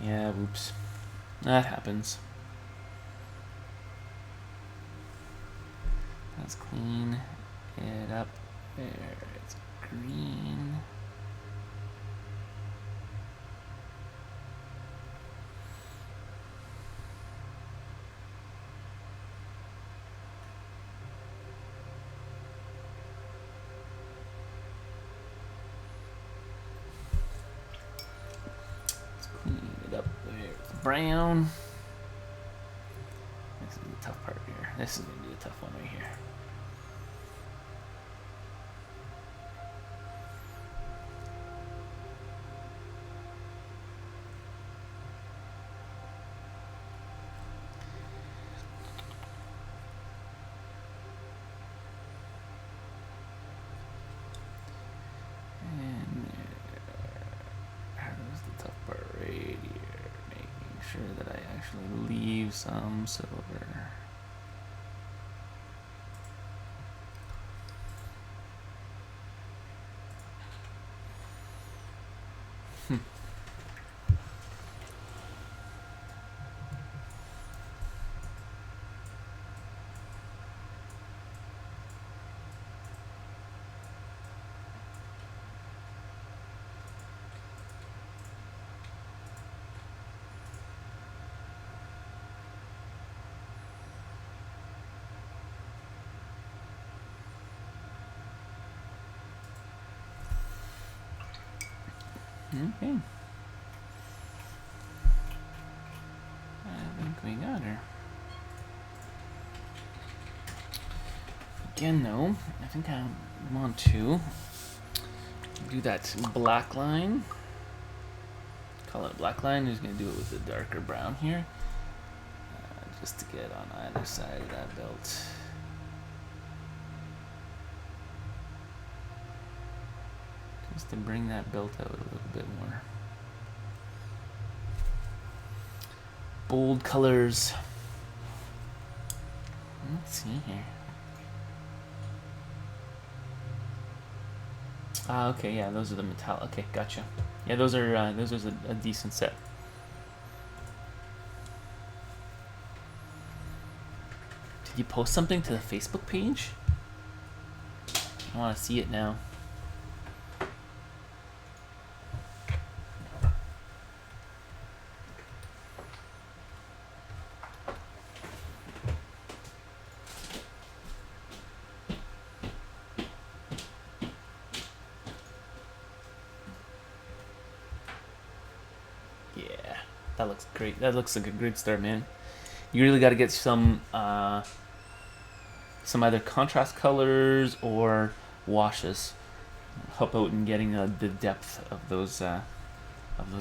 Yeah, whoops. That happens. Let's clean it up. There, it's green. Let's clean it up there. It's brown. This is the tough part here. This is going to be the tough one right here. Sure that I actually leave some silver. Okay. I think we got her. Again, though, I think I want to do that black line. Call it a black line. Who's going to do it with the darker brown here? Just to get on either side of that belt. Just to bring that belt out a little bit more. Bold colors. Let's see here. Okay, yeah, those are the metallic. Okay, gotcha. Yeah, those are a decent set. Did you post something to the Facebook page? I want to see it now. That looks great. That looks like a great start, man. You really got to get some either contrast colors or washes. Help out in getting the depth of those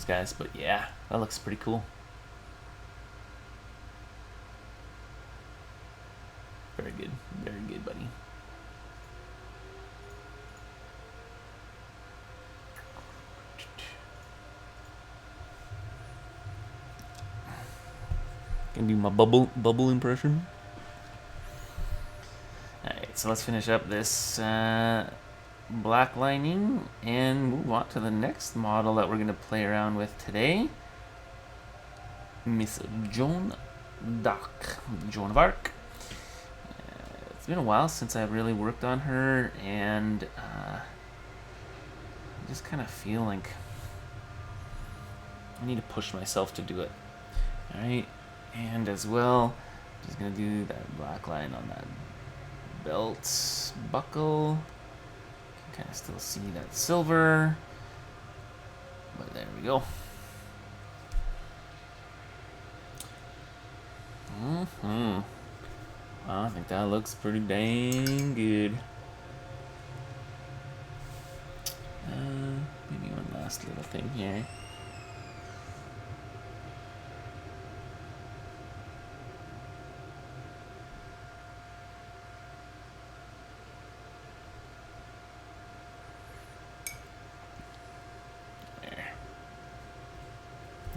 guys. But yeah, that looks pretty cool. Very good, buddy. Gonna do my bubble impression. Alright, so let's finish up this black lining and move on to the next model that we're gonna play around with today. Miss Joan d'Arc. Joan of Arc. It's been a while since I've really worked on her, and I just kind of feel like I need to push myself to do it. Alright, and as well, just gonna do that black line on that belt buckle. Can kind of still see that silver, but there we go. I think that looks pretty dang good. Maybe one last little thing here. There.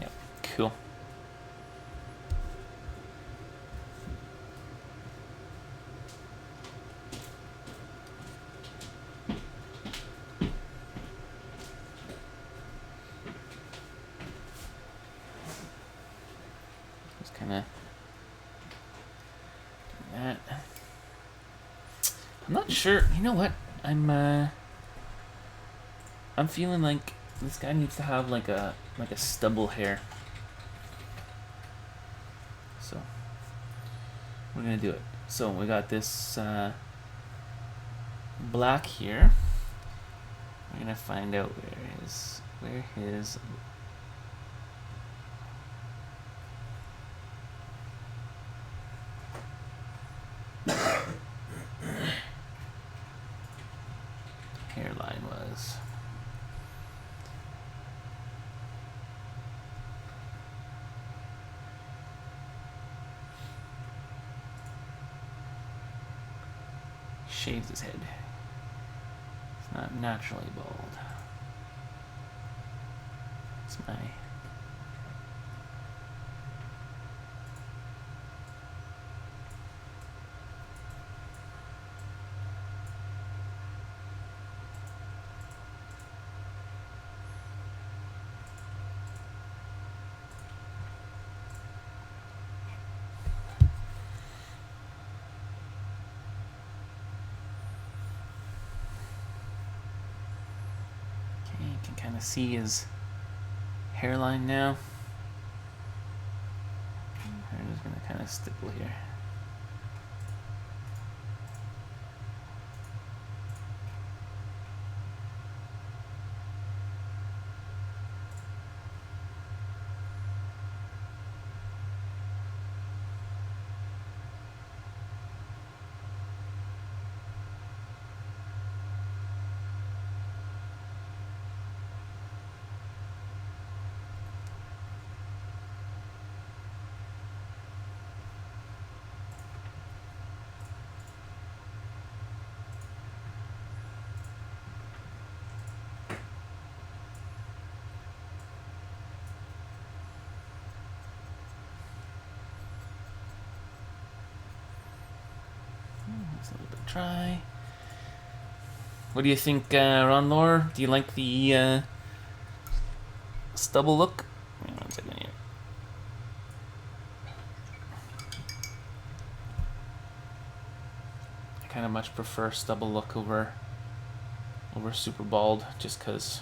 Yep, cool. Kind of that. I'm not sure. You know what? I'm feeling like this guy needs to have like a stubble hair. So we're gonna do it. So we got this black here. We're gonna find out where his hairline was. Shaves his head. It's not naturally bald. It's my kind of see his hairline now. I'm just gonna kind of stipple here. It's a little bit dry. What do you think, Ron Lore? Do you like the stubble look? Hang on 1 second here. I kind of much prefer stubble look over super bald, just because.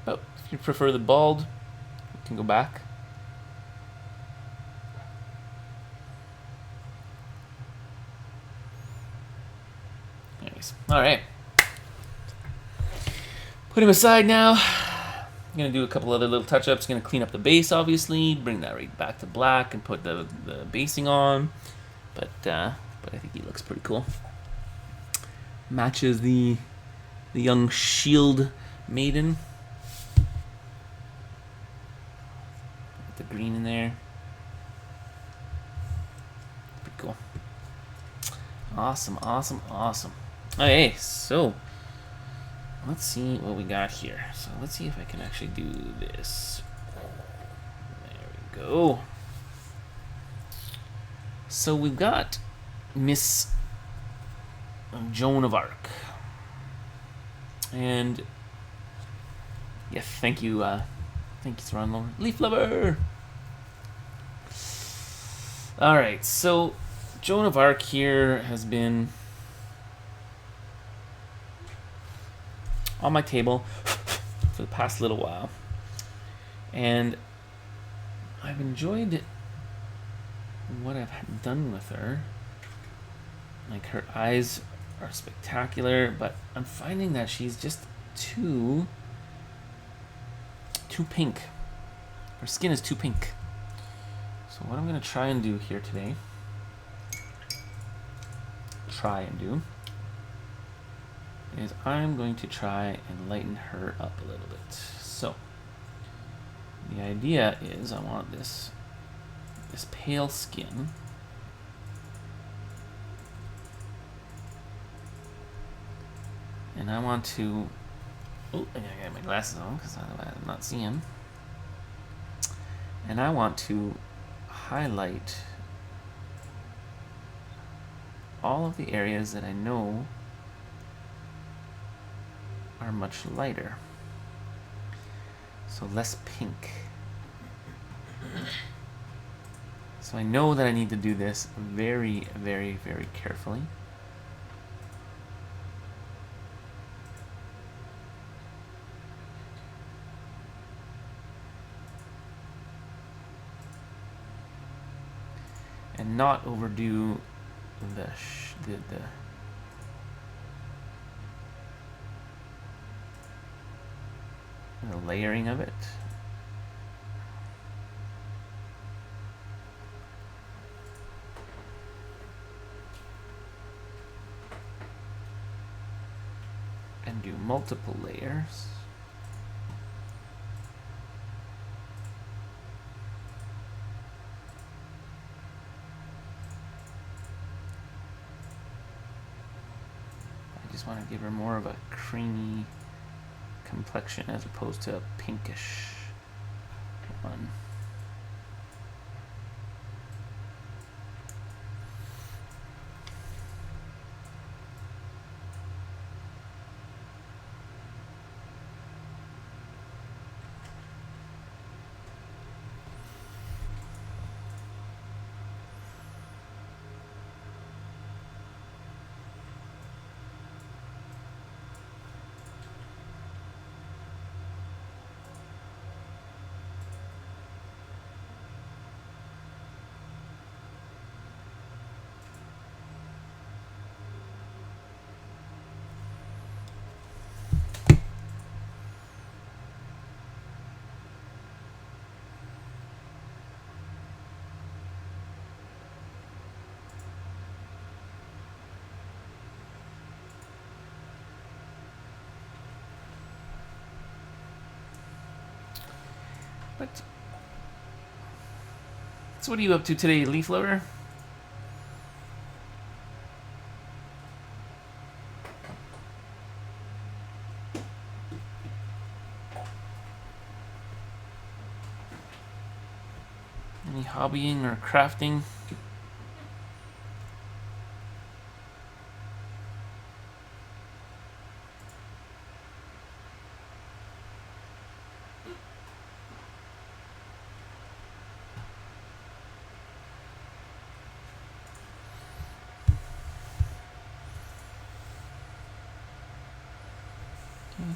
But if you prefer the bald, you can go back. Alright. Put him aside now. I'm going to do a couple other little touch-ups. Going to clean up the base, obviously. Bring that right back to black and put the basing on. But I think he looks pretty cool. Matches the young shield maiden. Get the green in there. Pretty cool. Awesome, awesome, awesome. Okay, so let's see what we got here. So let's see if I can actually do this. There we go. So we've got Miss Joan of Arc. And yeah, thank you, Ron Lord. Leaf Lover! Alright, so Joan of Arc here has been on my table for the past little while. And I've enjoyed what I've done with her. Like, her eyes are spectacular, but I'm finding that she's just too pink. Her skin is too pink. So what I'm going to try and do here today, is I'm going to try and lighten her up a little bit. So the idea is I want this pale skin, and I want to, I gotta get my glasses on because otherwise I'm not seeing. And I want to highlight all of the areas that I know are much lighter. So less pink. So I know that I need to do this very, very, very carefully. And not overdo the layering of it. And do multiple layers. I just want to give her more of a creamy complexion as opposed to a pinkish one. But so what are you up to today, leaf loader? Any hobbying or crafting?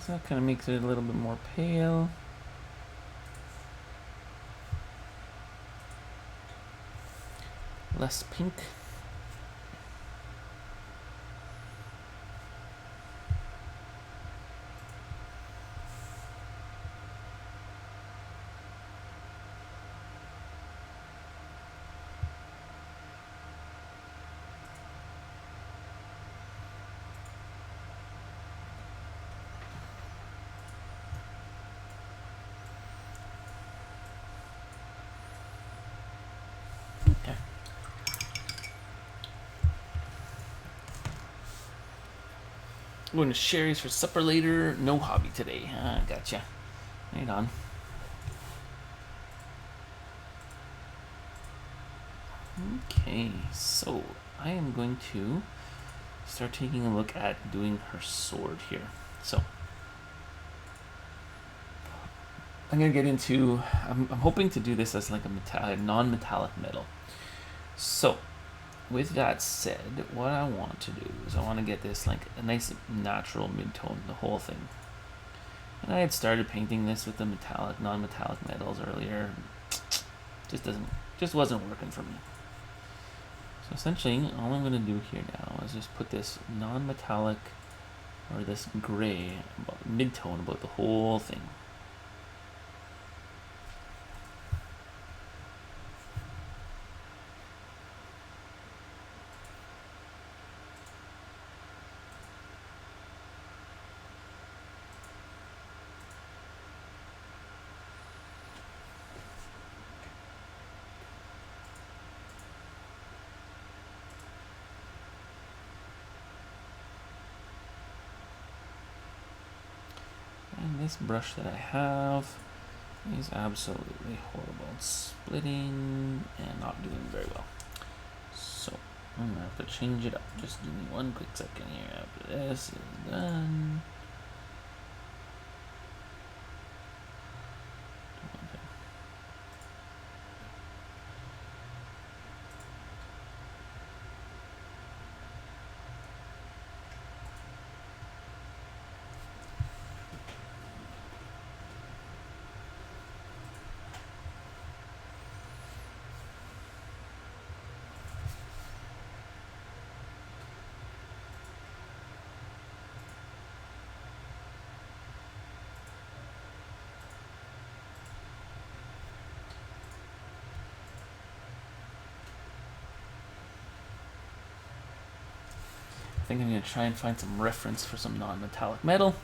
So that kind of makes it a little bit more pale. Less pink. Going to Sherry's for supper later. No hobby today. Gotcha. Right on. Okay, so I am going to start taking a look at doing her sword here. So I'm gonna get into. I'm hoping to do this as like a non-metallic metal. So with that said, what I want to do is I want to get this like a nice natural mid-tone, the whole thing. And I had started painting this with the metallic, non-metallic metals earlier. Just wasn't working for me. So essentially, all I'm going to do here now is just put this non-metallic, or this gray, mid-tone about the whole thing. And this brush that I have is absolutely horrible. It's splitting and not doing very well. So I'm gonna have to change it up. Just give me one quick second here after this is done. I think I'm going to try and find some reference for some non-metallic metal.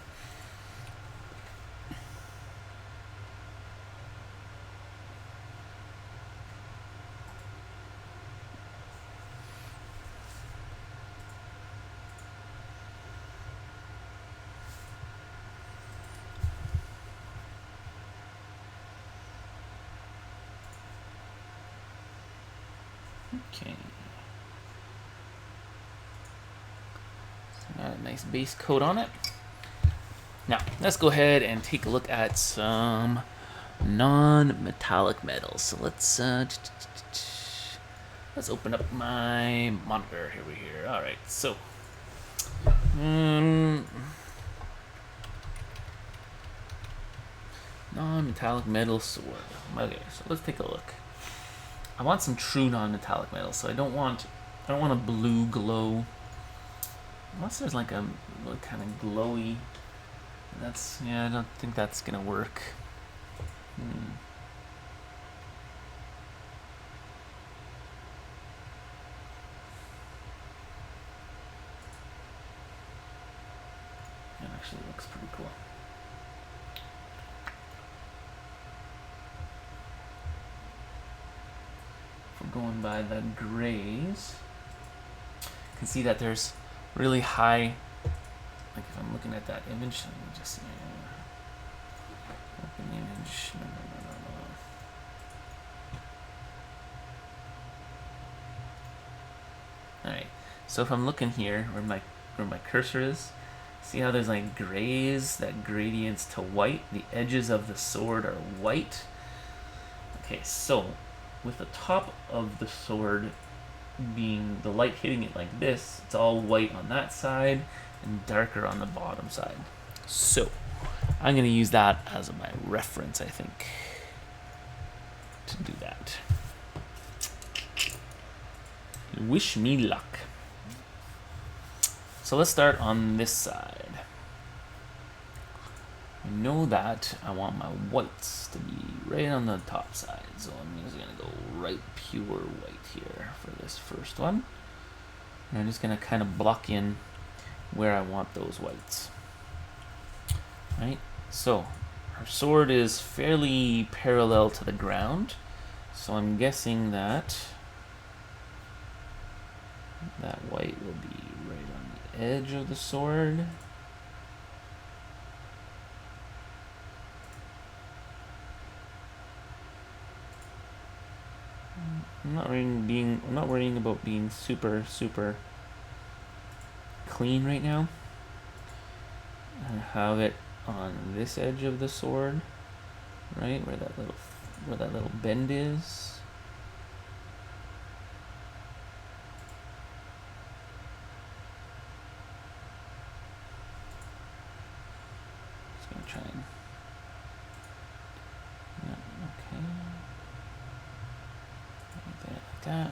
Okay. Got a nice base coat on it. Now, let's go ahead and take a look at some non-metallic metals. So let's open up my monitor. Here we here. All right. So, non-metallic metal sword. Okay. So let's take a look. I want some true non-metallic metals. So I don't want a blue glow. Unless there's like a kind of glowy. I don't think that's gonna work. And it actually looks pretty cool. If we're going by the grays, you can see that there's really high, like if I'm looking at that image, let me just open the image. No. Alright, so if I'm looking here where my cursor is, see how there's like grays, that gradients to white? The edges of the sword are white. Okay, so with the top of the sword being the light hitting it like this, it's all white on that side and darker on the bottom side. So I'm going to use that as my reference, I think, to do that. Wish me luck. So let's start on this side. I know that I want my whites to be right on the top side, so I'm just going to go right pure white here for this first one. And I'm just going to kind of block in where I want those whites. Right? So our sword is fairly parallel to the ground, so I'm guessing that that white will be right on the edge of the sword. I'm not worrying about being super clean right now. I have it on this edge of the sword, right where that little bend is. try and... Yeah, okay. Right there, like that.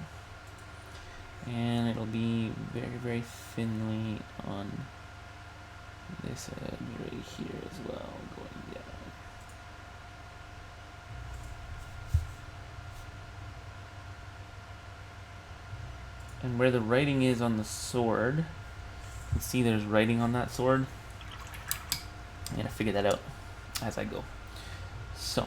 And it'll be very, very thinly on this edge right here as well, going down. And where the writing is on the sword, you can see there's writing on that sword. I'm gonna figure that out as I go. So,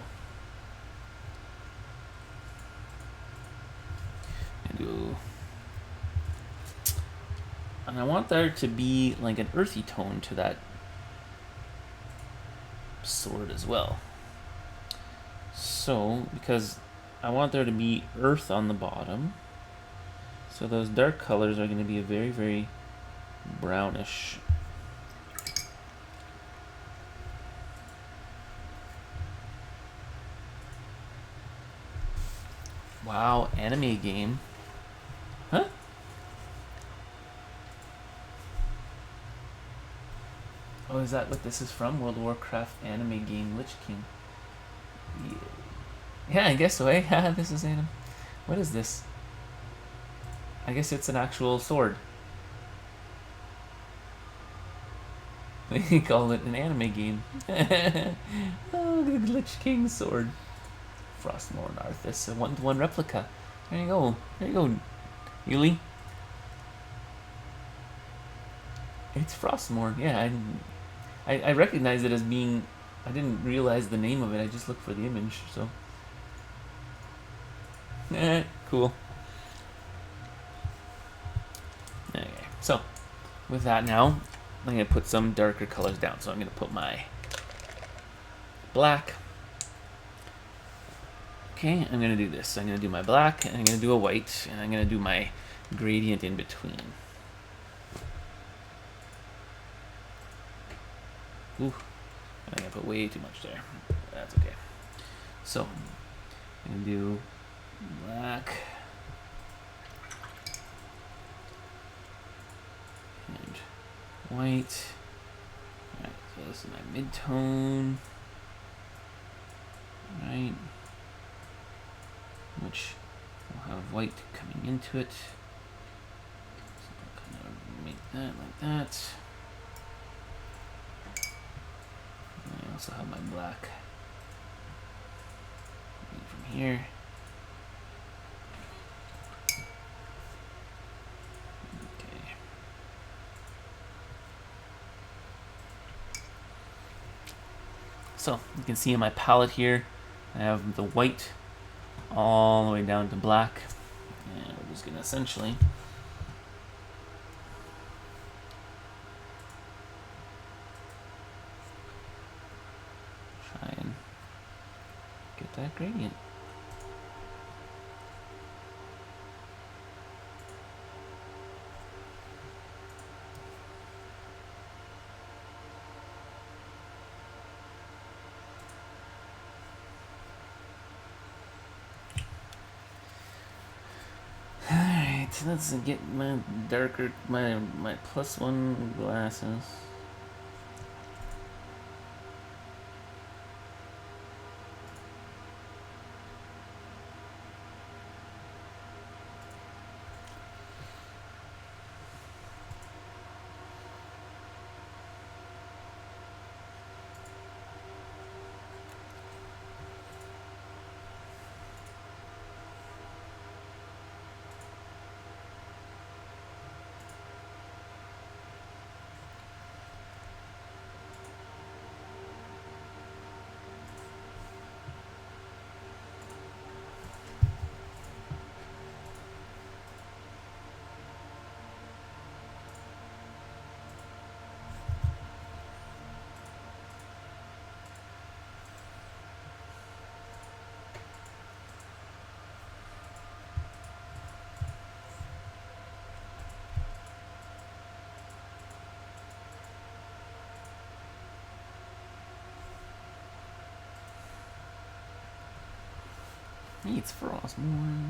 and I want there to be like an earthy tone to that sword as well. So, because I want there to be earth on the bottom, so those dark colors are going to be a very, very brownish. Wow, anime game. Huh? Oh, is that what this is from? World of Warcraft anime game, Lich King. Yeah, I guess so, eh? This is anime. What is this? I guess it's an actual sword. They call it an anime game. Oh, the Lich King sword. Frostmourne Arthas, a 1-to-1 replica. There you go. There you go, Yuli. It's Frostmourne. Yeah, I recognize it as being... I didn't realize the name of it. I just looked for the image, so... Cool. Okay, so with that now, I'm going to put some darker colors down. So I'm going to put my black. Okay, I'm going to do this. I'm going to do my black, and I'm going to do a white, and I'm going to do my gradient in between. Ooh, I think I put way too much there. That's okay. So I'm going to do black and white. Alright, so this is my mid-tone. Right. Which will have white coming into it. So I'll kind of make that like that. And I also have my black from here. Okay. So you can see in my palette here, I have the white all the way down to black, and we're just going to essentially try and get that gradient. Let's get my darker, my +1 glasses. Hey, it's Frostmourne.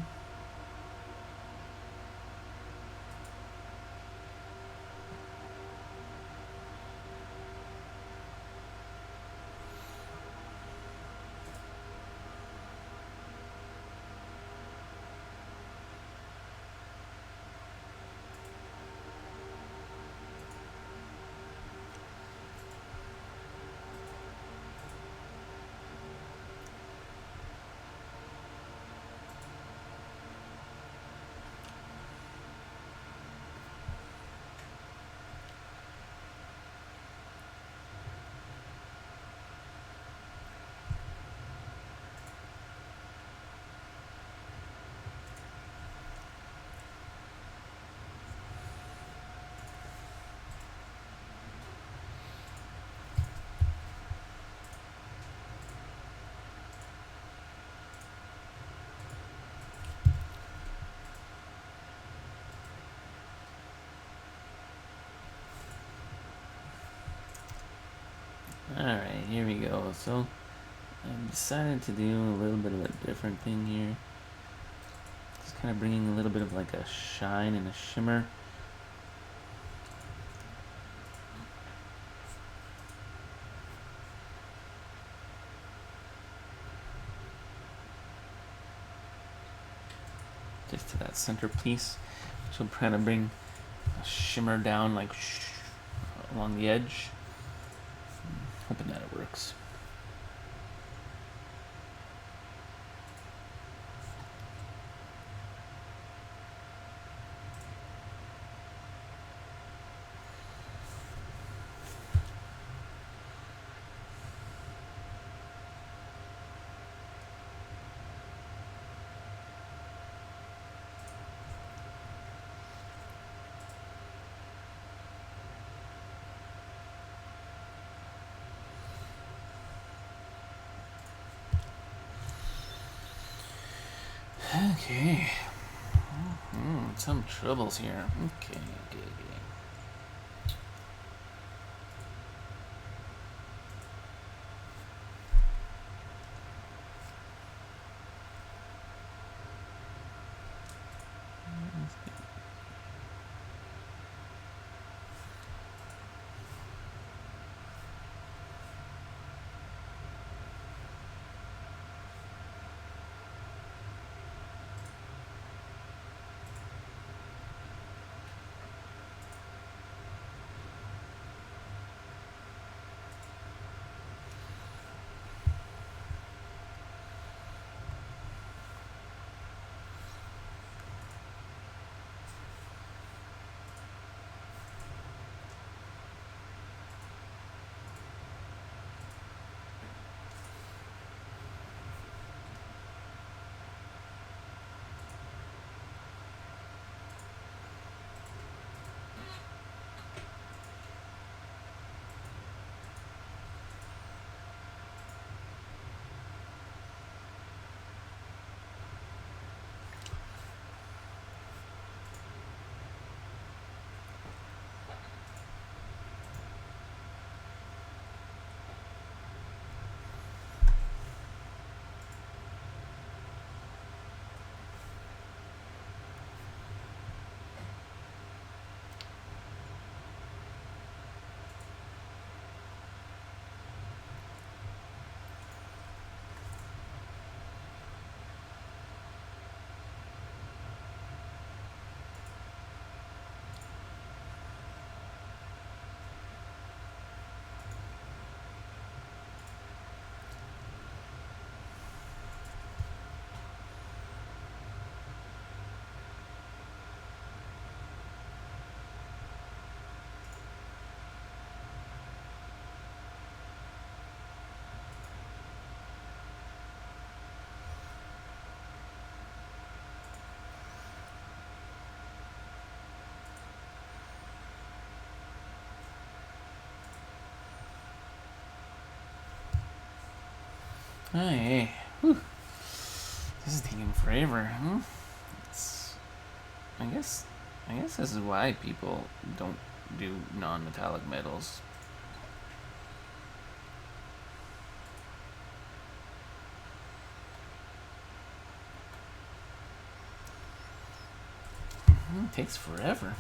here we go. So I've decided to do a little bit of a different thing here. Just kind of bringing a little bit of like a shine and a shimmer. Just to that center piece, which will kind of bring a shimmer down like along the edge. Hoping that it works. Okay. Some troubles here. Okay. Hey, whew. This is taking forever. It's, I guess this is why people don't do non-metallic metals. It takes forever.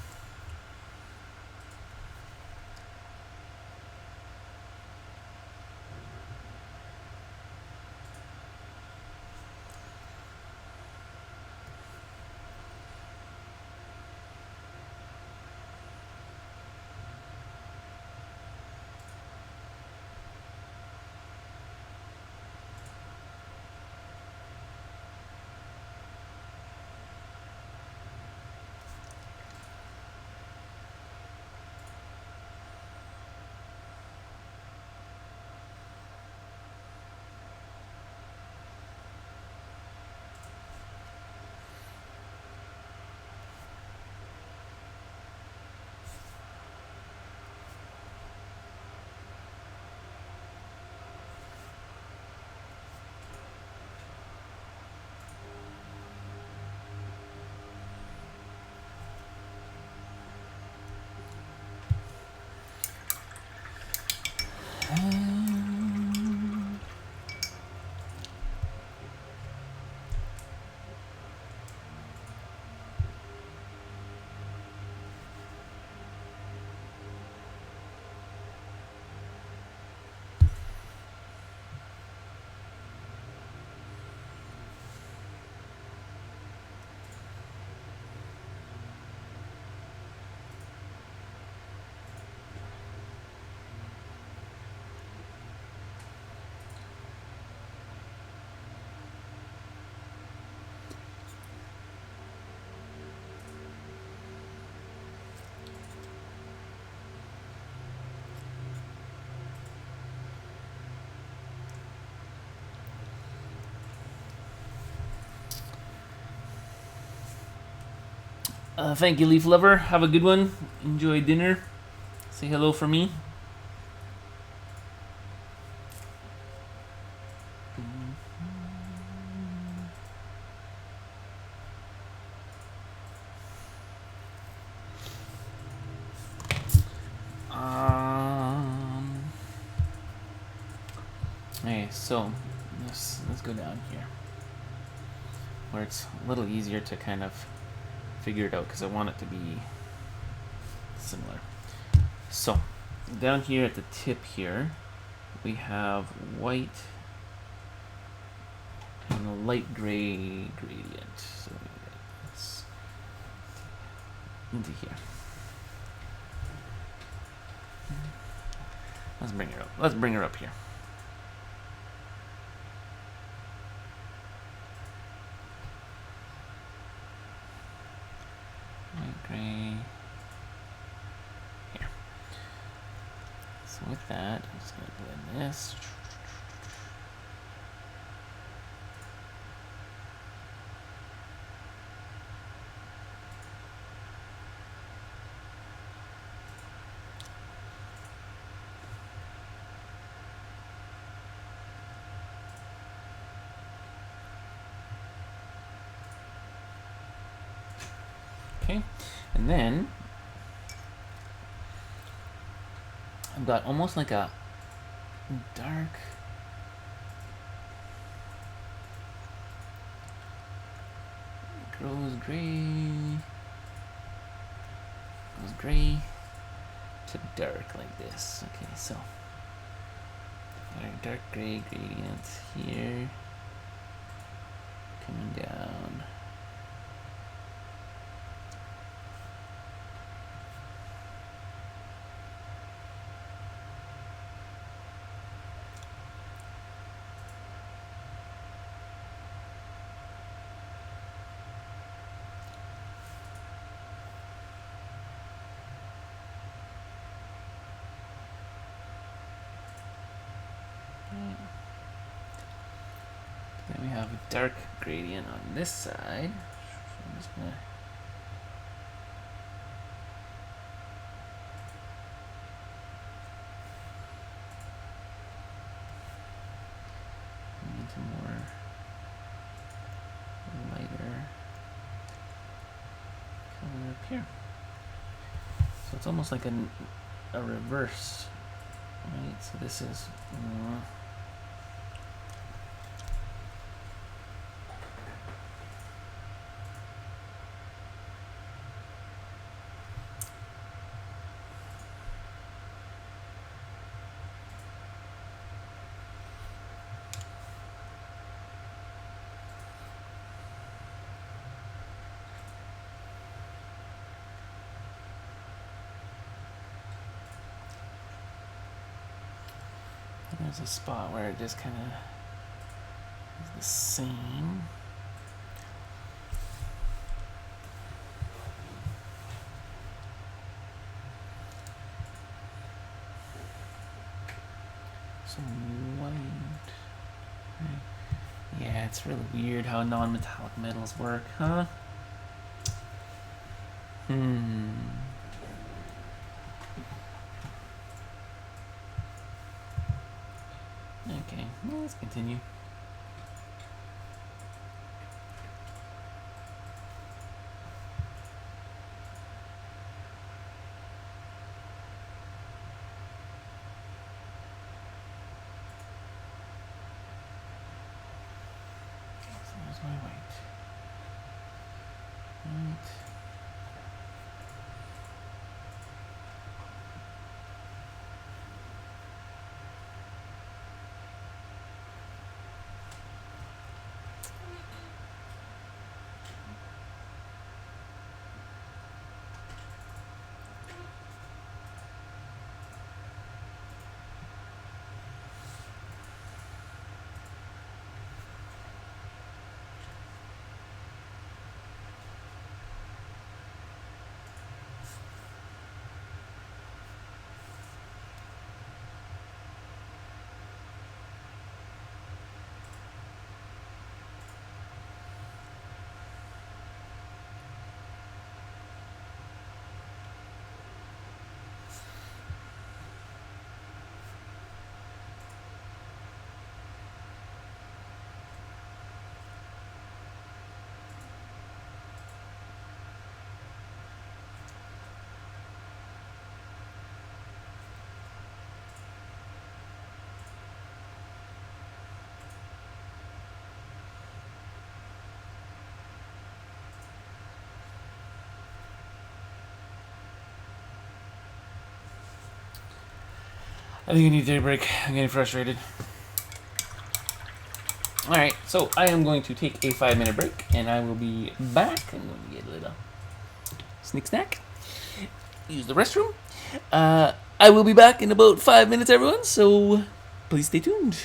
Thank you, Leaf Lover. Have a good one. Enjoy dinner. Say hello for me. Okay, so let's go down here where it's a little easier to kind of figure it out because I want it to be similar. So down here at the tip here, we have white and a light gray gradient. So let's into here. Let's bring her up. Let's bring her up here. White gray. Here. So with that, I'm just gonna blend this. Okay, and then I've got almost like a dark goes gray to dark like this. Okay, so dark gray gradient here coming down. Then we have a dark gradient on this side. So I'm just gonna into more lighter color up here. So it's almost like a reverse, right? So this is there's a spot where it just kind of is the same. Some white. Yeah, it's really weird how non-metallic metals work, huh? Okay, well, let's continue. So there's my white. White. I think I need a day break. I'm getting frustrated. Alright, so I am going to take a 5-minute break, and I will be back. I'm going to get a little snick snack. Use the restroom. I will be back in about 5 minutes, everyone, so please stay tuned.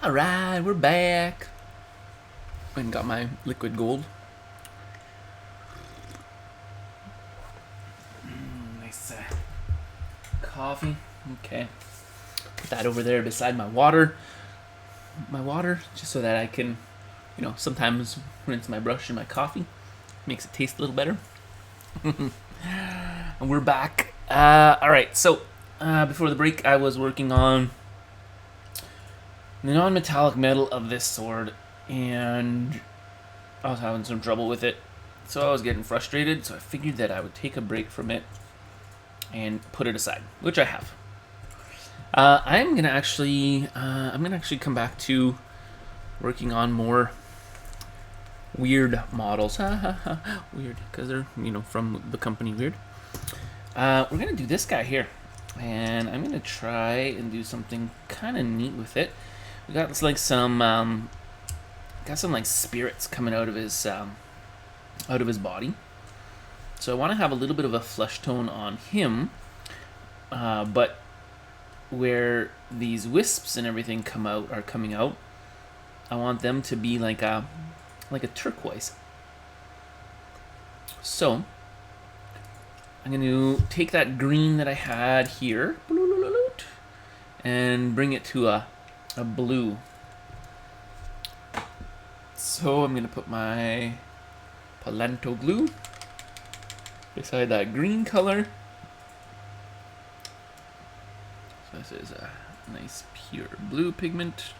Alright, we're back. And got my liquid gold. Nice coffee. Okay. Put that over there beside my water. Just so that I can, sometimes rinse my brush in my coffee. Makes it taste a little better. And we're back. Alright, so before the break, I was working on the non-metallic metal of this sword, and I was having some trouble with it, so I was getting frustrated, so I figured that I would take a break from it and put it aside, which I have. I'm gonna actually come back to working on more weird models. Weird, because they're, from the company Weird. We're gonna do this guy here, and I'm gonna try and do something kind of neat with it. We got like some spirits coming out of his body. So I want to have a little bit of a flesh tone on him, but where these wisps and everything are coming out, I want them to be like a turquoise. So I'm going to take that green that I had here and bring it to a blue. So I'm going to put my Palento glue beside that green color. So this is a nice pure blue pigment.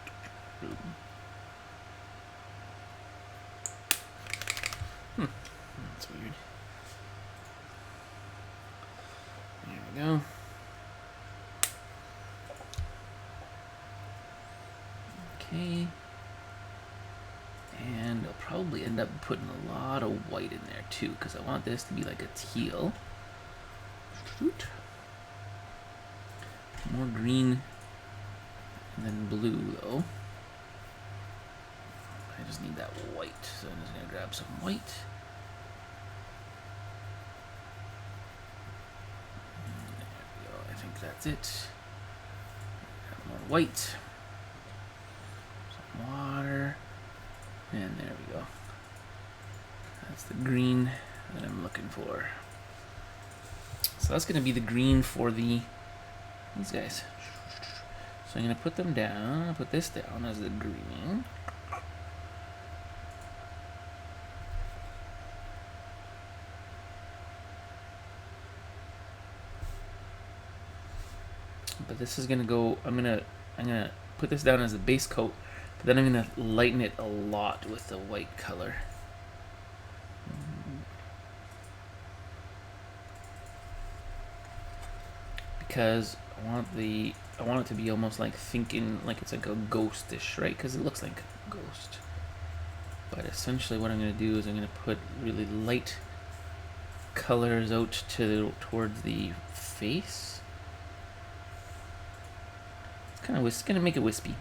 That's weird. There we go. Okay. And I'll probably end up putting a lot of white in there too, because I want this to be like a teal. More green than blue though. I just need that white, so I'm just going to grab some white. There we go, I think that's it. More white. Some water. And there we go. That's the green that I'm looking for. So that's going to be the green for these guys. So I'm going to put them down. Put this down as the green. But this is going to go, I'm going to put this down as a base coat. But then I'm going to lighten it a lot with the white color. Because I want it to be almost like thinking like it's like a ghostish, right? Because it looks like a ghost. But essentially what I'm going to do is I'm going to put really light colors out towards the face. It's going to make it wispy.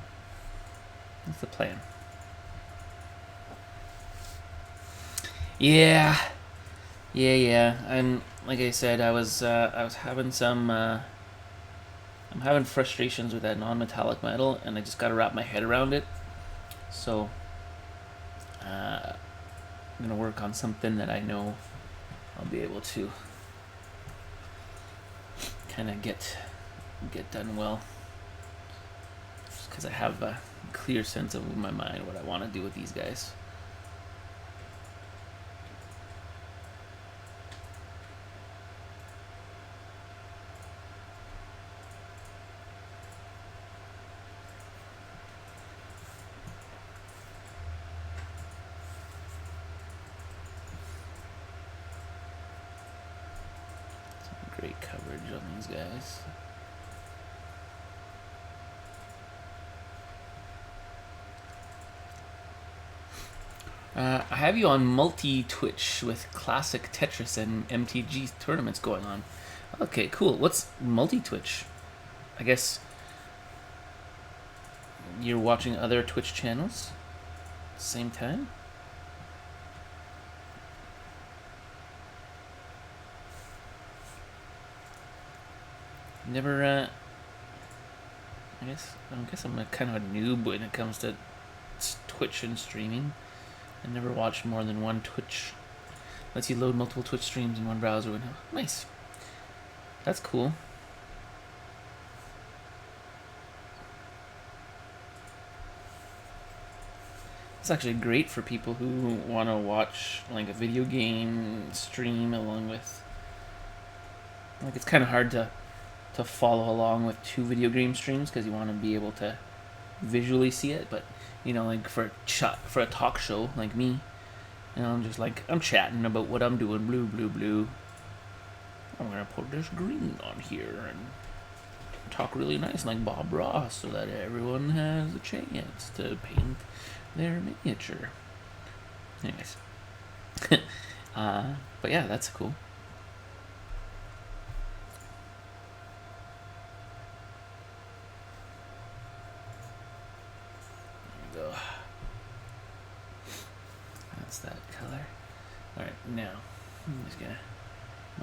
That's the plan. Yeah. I'm like I said, I was having some. I'm having frustrations with that non-metallic metal, and I just got to wrap my head around it. So I'm gonna work on something that I know I'll be able to kind of get done well, just because I have a clear sense of in my mind what I want to do with these guys. Some great coverage on these guys. I have you on multi-Twitch with classic Tetris and MTG tournaments going on. Okay, cool. What's multi-Twitch? I guess you're watching other Twitch channels at the same time? Never I guess I'm a kind of a noob when it comes to Twitch and streaming. I never watched more than one Twitch. Lets you load multiple Twitch streams in one browser window. Nice. That's cool. It's actually great for people who want to watch like a video game stream along with. Like it's kind of hard to follow along with two video game streams because you want to be able to visually see it, but you know, like for a talk show like me, you know, I'm just like I'm chatting about what I'm doing, blue blue blue. I'm gonna put this green on here and talk really nice like Bob Ross so that everyone has a chance to paint their miniature. Anyways, but yeah, that's cool. That's that color. Alright, now I'm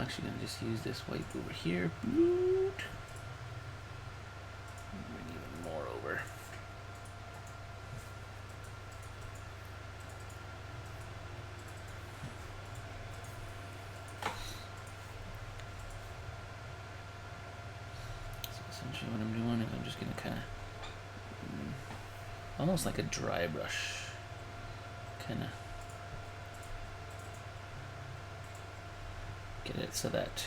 actually gonna just use this white over here. Bring even more over. So essentially what I'm doing is I'm just gonna kind of almost like a dry brush, kind of get it so that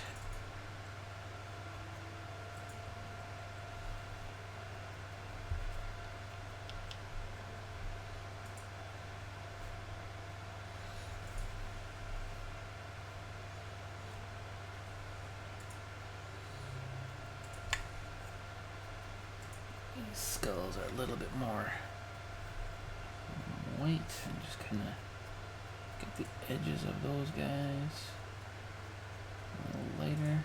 these skulls are a little bit more white and just kind of get the edges of those guys a little lighter.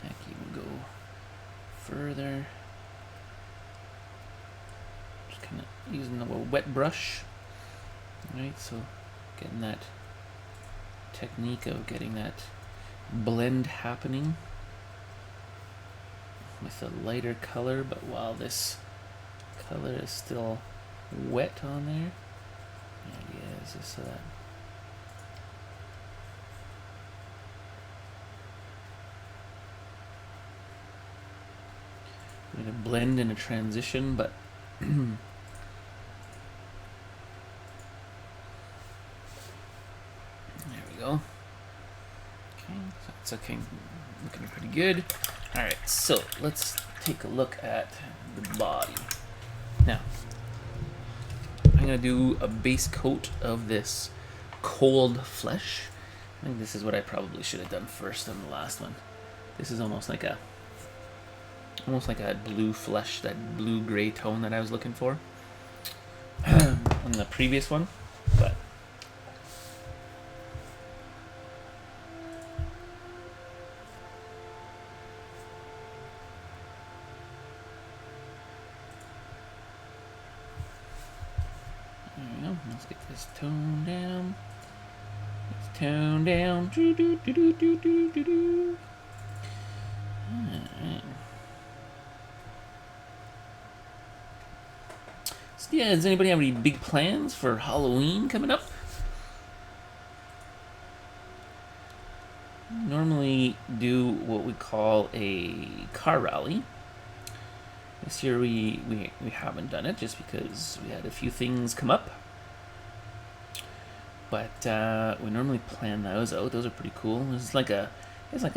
Heck, even go further. Just kind of using a wet brush. Right, so getting that technique of getting that blend happening with a lighter color, but while this color is still wet on there. The idea is just so that we're going to blend in a transition, but there we go. Okay, so it's looking pretty good. All right, so let's take a look at the body. Now, I'm going to do a base coat of this cold flesh. I think this is what I probably should have done first on the last one. This is almost like a blue flesh, that blue-gray tone that I was looking for on the previous one, but there we go. Let's get this tone down. Let's tone down. Alright. So yeah, does anybody have any big plans for Halloween coming up? Normally do what we call a car rally. This year we haven't done it just because we had a few things come up. But we normally plan those out. Those are pretty cool. It's like a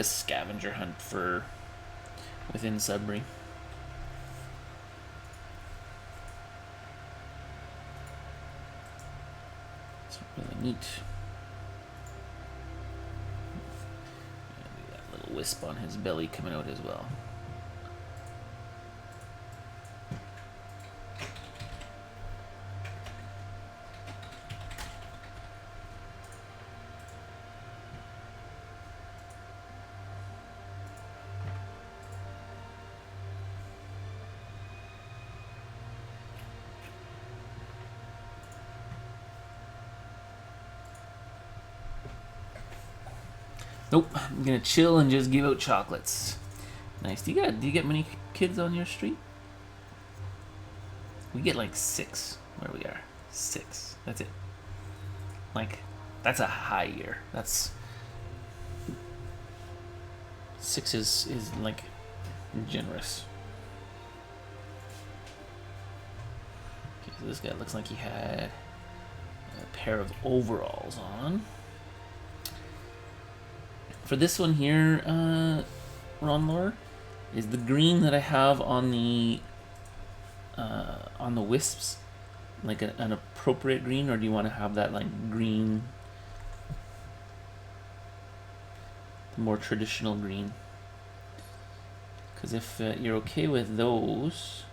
scavenger hunt for within Sudbury. It's really neat. That little wisp on his belly coming out as well. Nope, I'm gonna chill and just give out chocolates. Nice. Do you get many kids on your street? We get like 6 where we are. 6. That's it. Like, that's a high year. That's 6 is like generous. Okay, so this guy looks like he had a pair of overalls on. For this one here, Ron Lore, is the green that I have on the wisps like an appropriate green, or do you want to have that like green, more traditional green? Because if you're okay with those,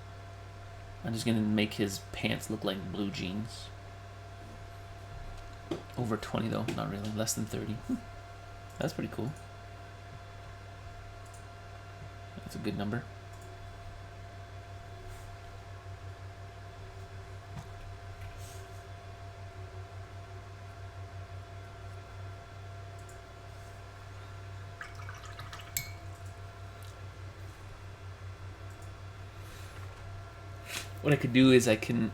I'm just gonna make his pants look like blue jeans. Over 20 though, not really, less than 30. That's pretty cool. That's a good number. What I could do is I can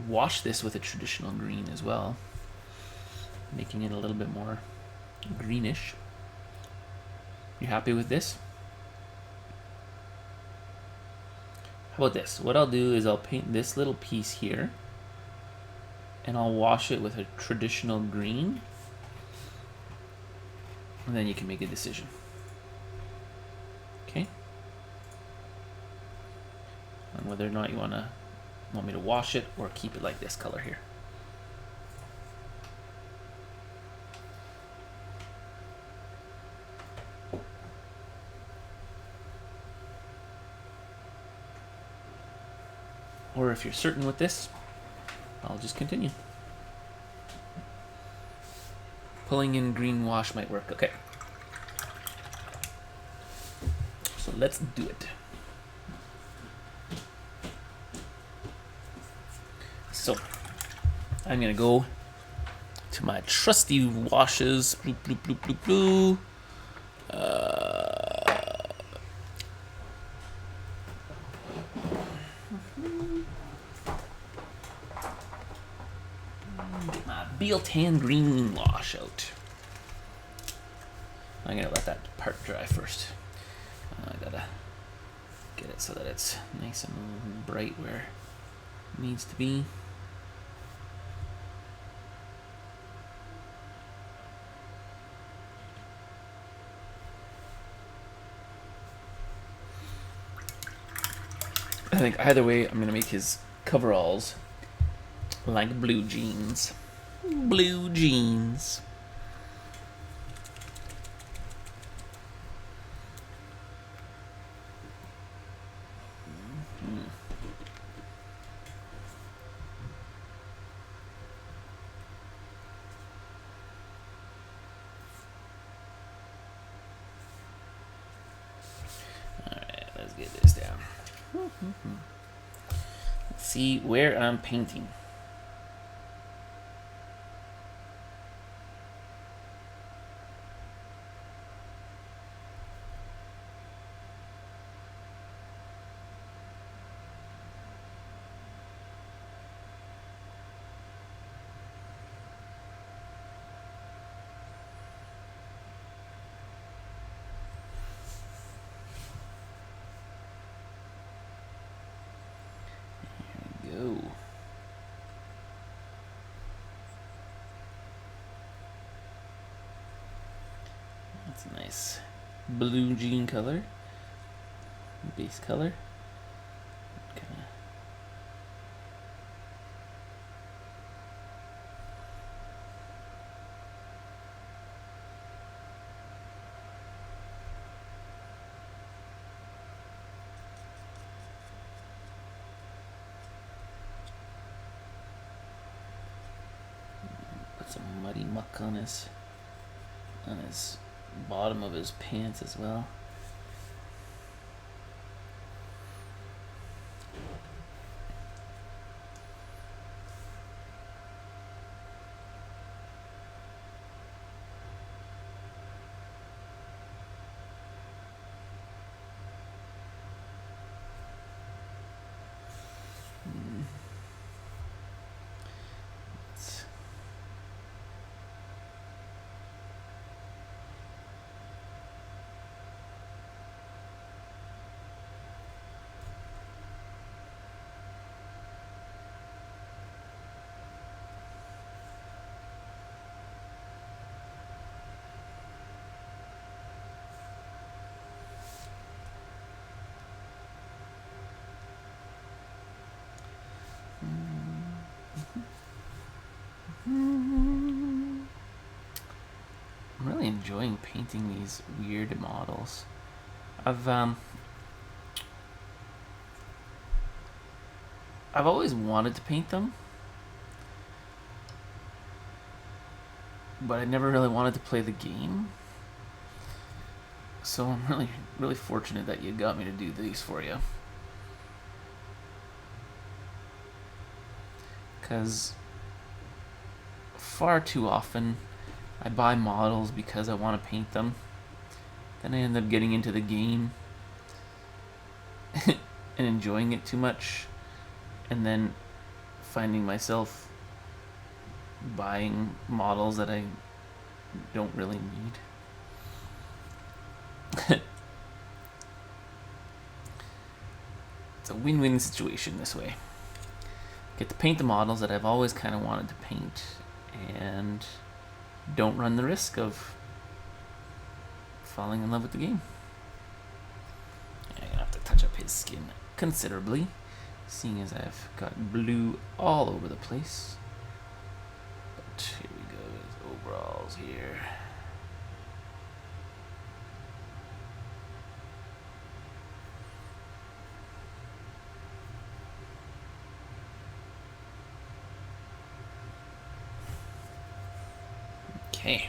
wash this with a traditional green as well, making it a little bit more greenish. You happy with this? How about this? What I'll do is I'll paint this little piece here and I'll wash it with a traditional green, and then you can make a decision. Okay? And whether or not you want me to wash it or keep it like this color here. Or if you're certain with this, I'll just continue. Pulling in green wash might work. Okay. So let's do it. So I'm gonna go to my trusty washes. Bloop, bloop, bloop, bloop, bloop. Get my Beal-Tan green wash out. I'm gonna let that part dry first. I gotta get it so that it's nice and bright where it needs to be. I think either way, I'm gonna make his coveralls like blue jeans. Blue jeans. Alright, let's get this down. Let's see where I'm painting. Go. That's a nice blue jean color, base color. Kinda. Put some muddy muck on his bottom of his pants as well. enjoying painting these weird models. I've always wanted to paint them, but I never really wanted to play the game. So I'm really fortunate that you got me to do these for you. Because far too often I buy models because I want to paint them. Then I end up getting into the game and enjoying it too much, and then finding myself buying models that I don't really need. It's a win-win situation this way. Get to paint the models that I've always kind of wanted to paint, and don't run the risk of falling in love with the game. I'm gonna have to touch up his skin considerably, seeing as I've got blue all over the place. But here we go, his overalls here. Okay.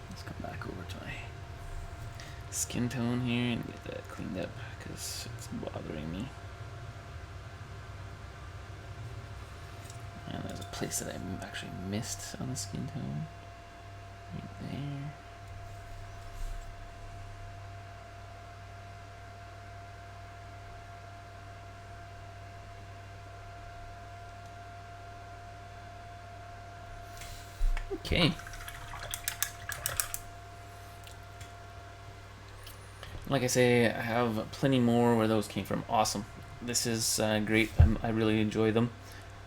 Let's come back over to my skin tone here and get that cleaned up because it's bothering me. And there's a place that I actually missed on the skin tone. Right there. Okay. Like I say, I have plenty more where those came from. Awesome. This is great. I really enjoy them.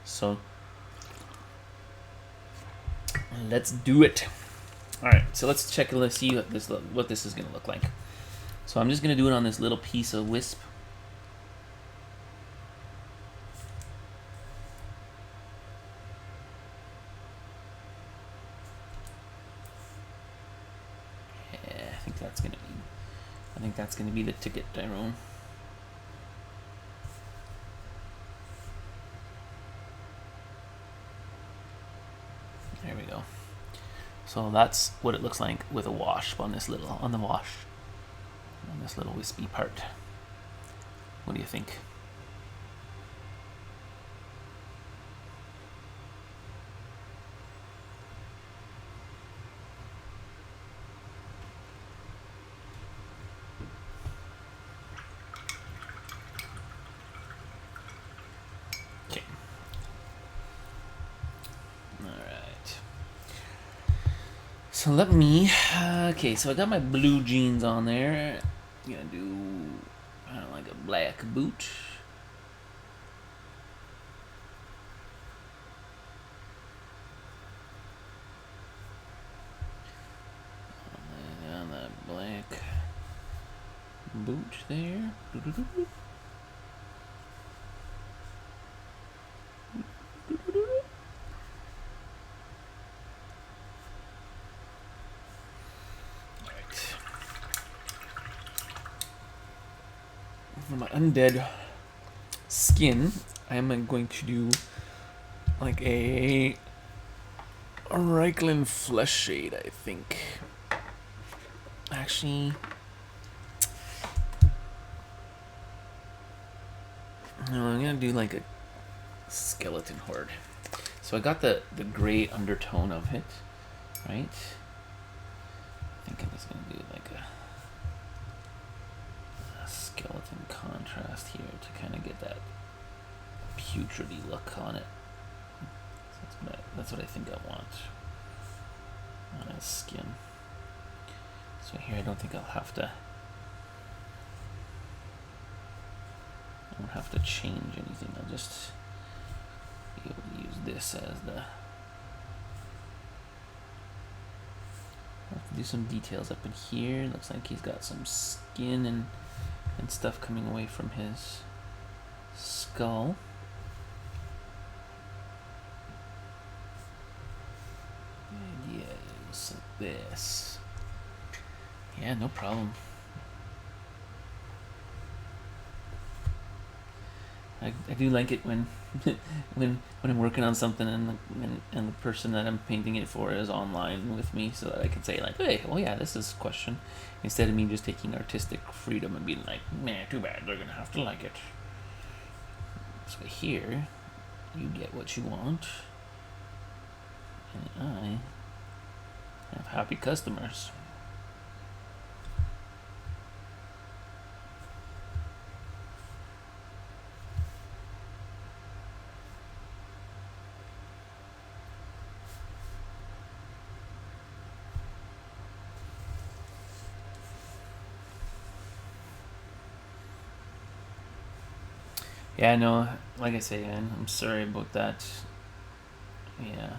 So let's do it. All right. So let's check. Let's see what this is going to look like. So I'm just going to do it on this little piece of wisp. I think that's going to be the ticket, Tyrone. There we go. So that's what it looks like with a wash on this little wispy part. What do you think? So let me, okay, so I got my blue jeans on there. I'm gonna do kind of like a black boot. On that black boot there. For my undead skin, I am going to do like a Reichland flesh shade, I think. Actually, no, I'm gonna do like a skeleton horde. So I got the gray undertone of it, right? I think I'm just gonna do like a skeleton contrast here to kind of get that putridy look on it. So that's what I think I want on his skin. So here I don't think I'll have to. I don't have to change anything. I'll just be able to use this as the. I'll have to do some details up in here. Looks like he's got some skin and stuff coming away from his skull. this. Yeah, no problem. I do like it when when I'm working on something and the person that I'm painting it for is online with me, so that I can say like, hey, well, yeah, this is a question, instead of me just taking artistic freedom and being like, man, too bad, they're gonna have to like it. So here, you get what you want, and I have happy customers. Yeah, no, like I say, man, I'm sorry about that. Yeah.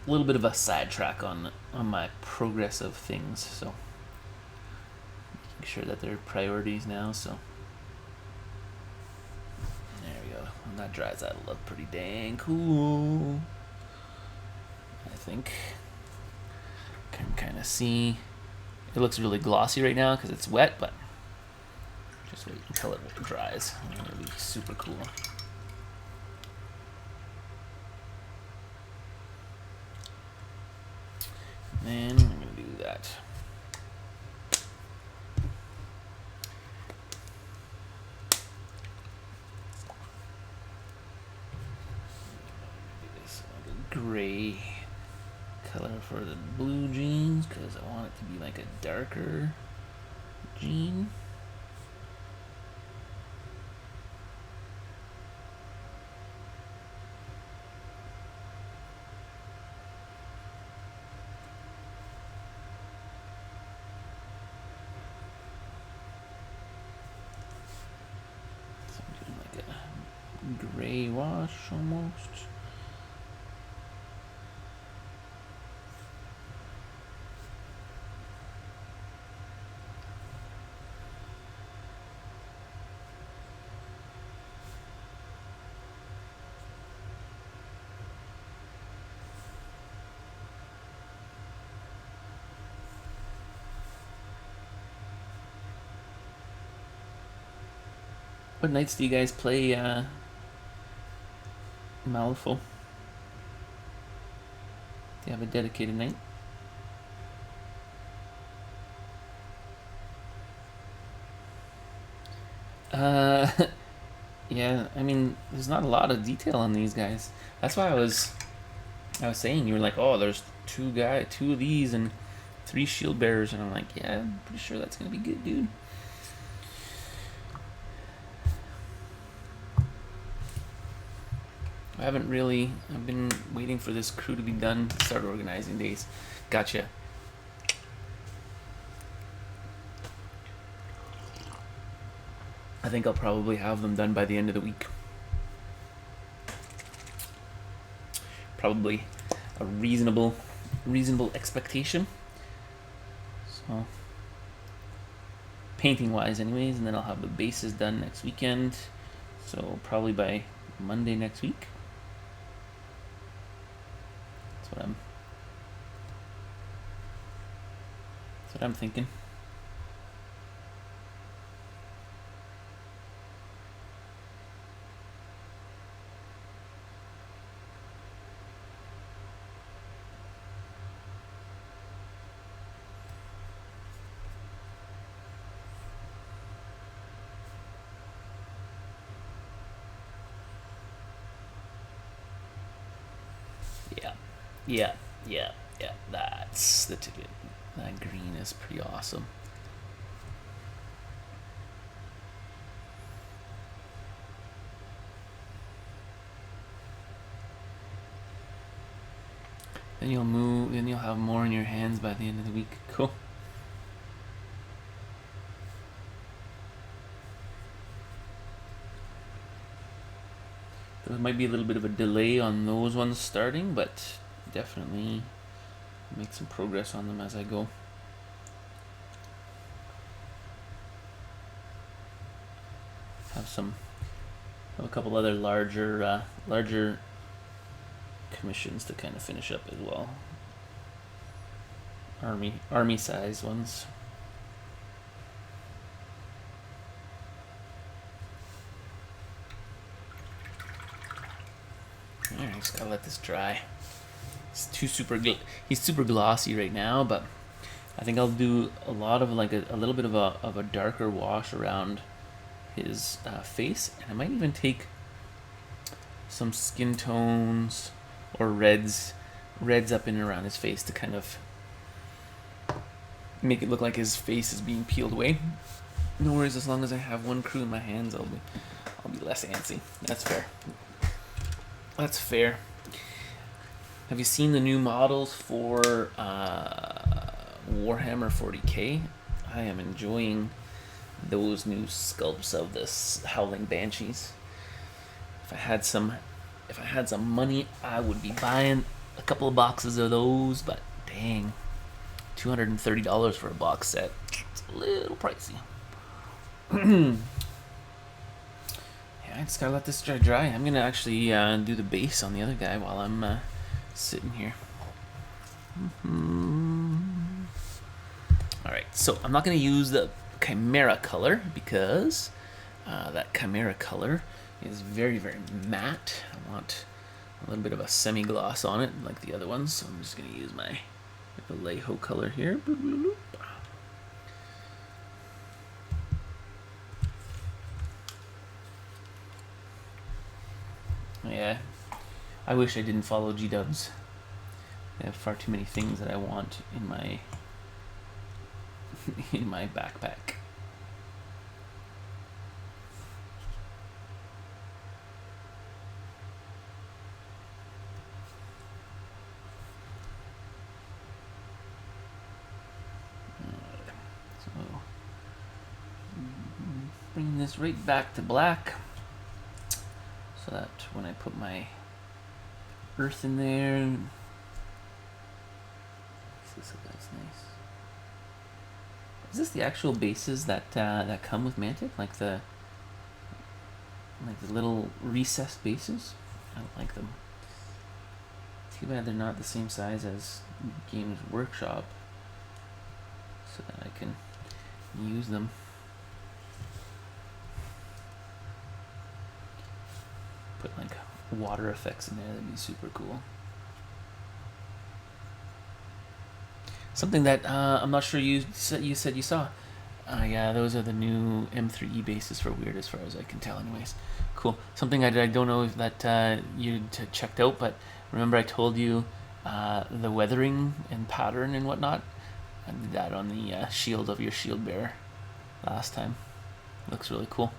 A little bit of a sidetrack on my progress of things, so making sure that they're priorities now, so there we go. When that dries, that'll look pretty dang cool, I think. Can kind of see it looks really glossy right now because it's wet, but just wait until it dries. It'll be super cool. And I'm gonna do that. This gray color for the blue jeans because I want it to be like a darker jean. So I'm doing like a gray wash almost. What nights do you guys play Malifaux? Do you have a dedicated night? Uh, yeah, I mean, there's not a lot of detail on these guys. That's why I was saying, you were like, oh, there's two of these and 3 shield bearers, and I'm like, yeah, I'm pretty sure that's gonna be good, dude. I've been waiting for this crew to be done to start organizing days. Gotcha. I think I'll probably have them done by the end of the week. Probably a reasonable expectation. So, painting wise anyways, and then I'll have the bases done next weekend. So probably by Monday next week. That's what I'm thinking. Yeah. That's the ticket. That green is pretty awesome. Then you'll have more in your hands by the end of the week. Cool. There might be a little bit of a delay on those ones starting, but definitely make some progress on them as I go. Have some have a couple other larger commissions to kind of finish up as well. Army size ones. Alright, just gotta let this dry. It's he's super glossy right now, but I think I'll do a lot of like a little bit of a darker wash around his face, and I might even take some skin tones or reds up in and around his face to kind of make it look like his face is being peeled away. No worries, as long as I have one crew in my hands, I'll be less antsy. That's fair. That's fair. Have you seen the new models for Warhammer 40k? I am enjoying those new sculpts of this Howling Banshees. If I had some money, I would be buying a couple of boxes of those, but dang, $230 for a box set. It's a little pricey. Yeah, I just gotta let this dry. I'm gonna actually do the base on the other guy while I'm sitting here. Alright, so I'm not gonna use the Chimera color because that Chimera color is very, very matte. I want a little bit of a semi-gloss on it like the other ones, so I'm just gonna use my Vallejo color here. Yeah, I wish I didn't follow G-dubs. I have far too many things that I want in my in my backpack. So bring this right back to black, so that when I put my earth in there, that's nice. Is this the actual bases that that come with Mantic, like the little recessed bases? I don't like them. Too bad they're not the same size as Games Workshop, so that I can use them. Put like water effects in there, that'd be super cool. Something that I'm not sure you said you saw. Yeah, those are the new M3E bases for Weird, as far as I can tell. Anyways, cool. Something I don't know if that you checked out, but remember I told you the weathering and pattern and whatnot. I did that on the shield of your shield bearer last time. Looks really cool.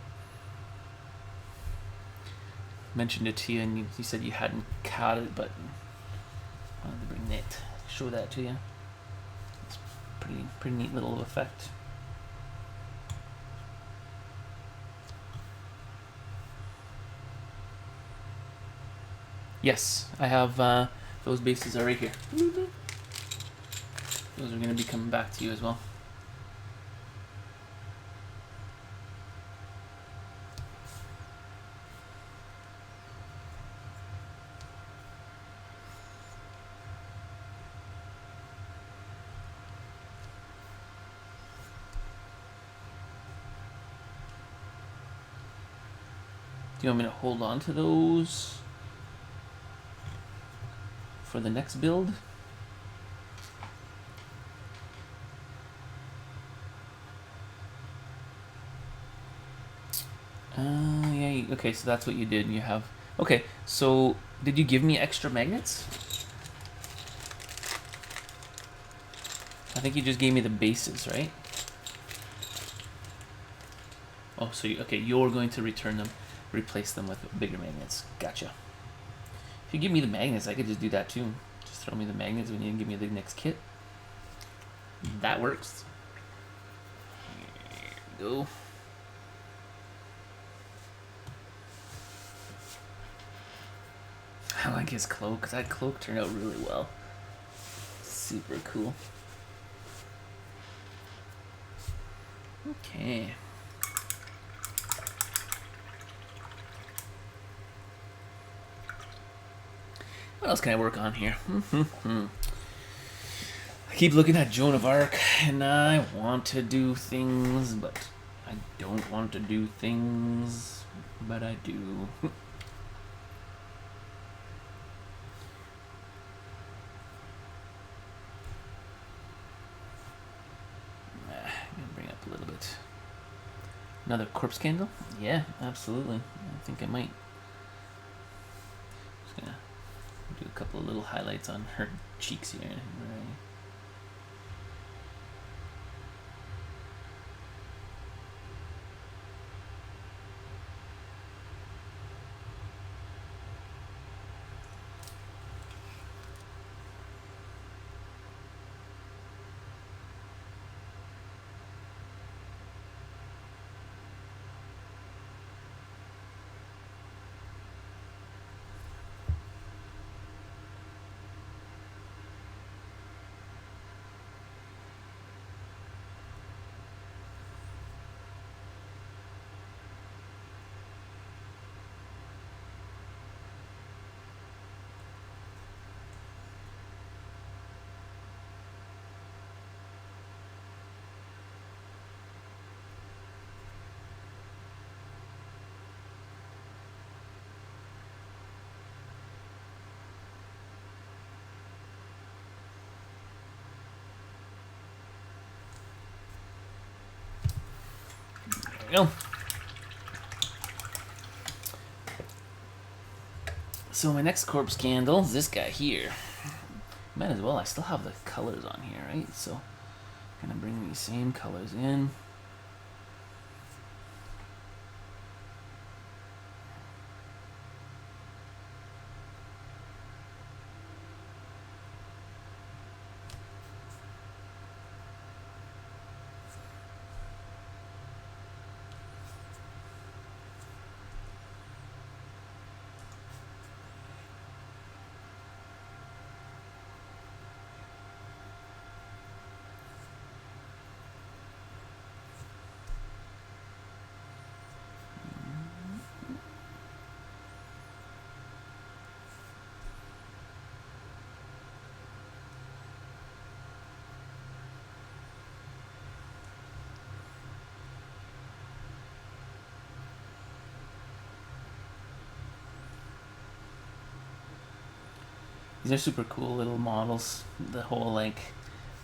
Mentioned it to you, and you said you hadn't caught it, but I wanted to bring that, show that to you. It's pretty neat little effect. Yes, I have those bases are right here. Those are going to be coming back to you as well. Do you want me to hold on to those for the next build? Yeah, okay, so that's what you did. You have... Okay, so did you give me extra magnets? I think you just gave me the bases, right? Oh, so okay, you're going to return them, replace them with bigger magnets. Gotcha. If you give me the magnets, I could just do that too. Just throw me the magnets when you give me the next kit. That works. There we go. I like his cloak. That cloak turned out really well. Super cool. Okay. What else can I work on here? I keep looking at Joan of Arc, and I want to do things, but I don't want to do things, but I do. Bring up a little bit. Another corpse candle? Yeah, absolutely. I think I might. Just gonna do a couple of little highlights on her cheeks here. Right. There we go. So my next corpse candle is this guy here. Might as well, I still have the colors on here, right? So I'm gonna bring these same colors in. These are super cool little models. The whole like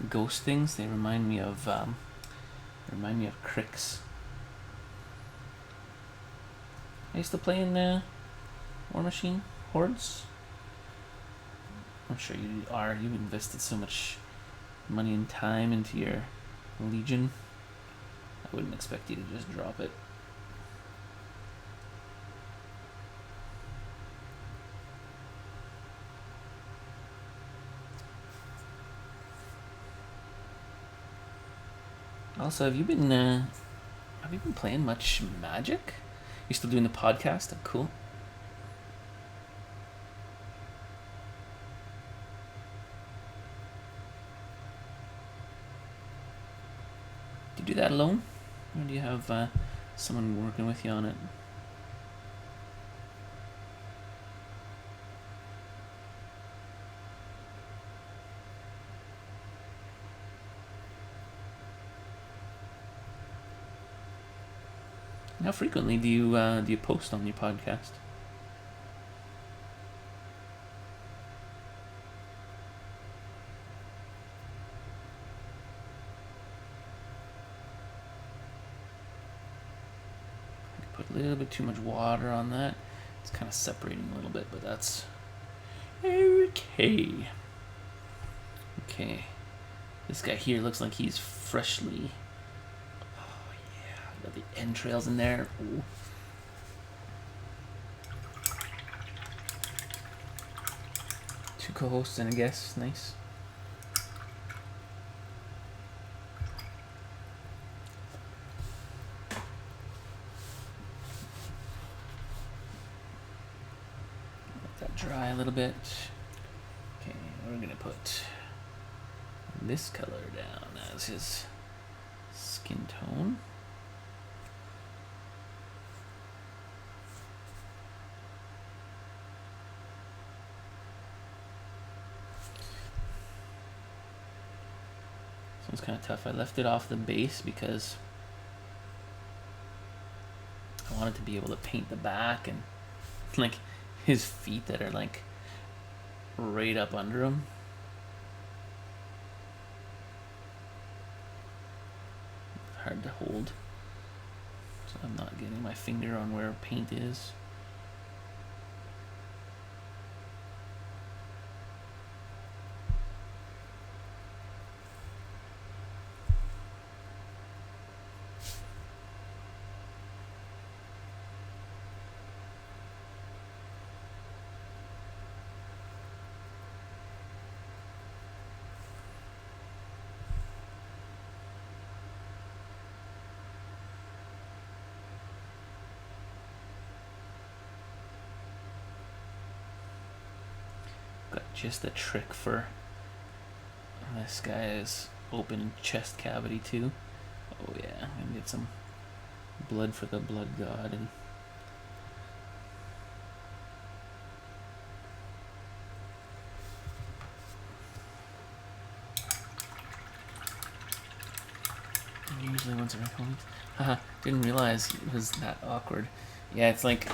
ghost things, they remind me of Cricks. I used to play in War Machine Hordes. I'm sure you are. You invested so much money and time into your Legion. I wouldn't expect you to just drop it. Also, have you been playing much Magic? You still doing the podcast? Oh, cool. Do you do that alone, or do you have someone working with you on it? How frequently do you post on your podcast? Put a little bit too much water on that. It's kind of separating a little bit, but that's okay. Okay, this guy here looks like he's freshly. Got the entrails in there. Ooh. Two co-hosts and a guest. Nice. Let that dry a little bit. Okay, we're gonna put this color down as his skin tone. one's kind of tough. I left it off the base because I wanted to be able to paint the back and like his feet that are like right up under him. Hard to hold, so I'm not getting my finger on where paint is. Got just a trick for this guy's open chest cavity too. Oh yeah, I'm gonna get some blood for the blood god. And usually once every couple weeks. Haha, didn't realize it was that awkward. Yeah, it's like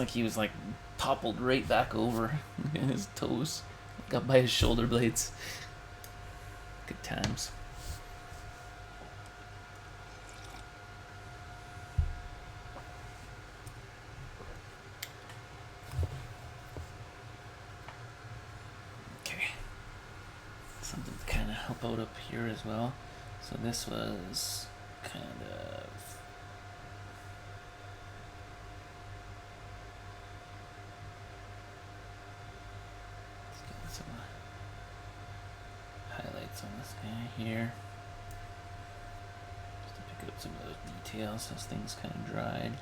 he was like toppled right back over in his toes, got by his shoulder blades. Good times. Okay, something to kind of help out up here as well. So this was kind of some highlights on this guy here, just to pick out some of those details as things kind of dried.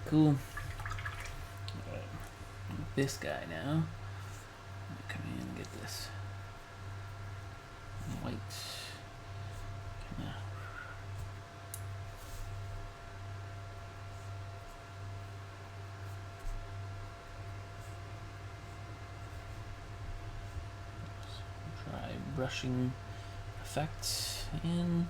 Cool. Right. This guy now. Come in and get this white. Kinda. Dry brushing effect in.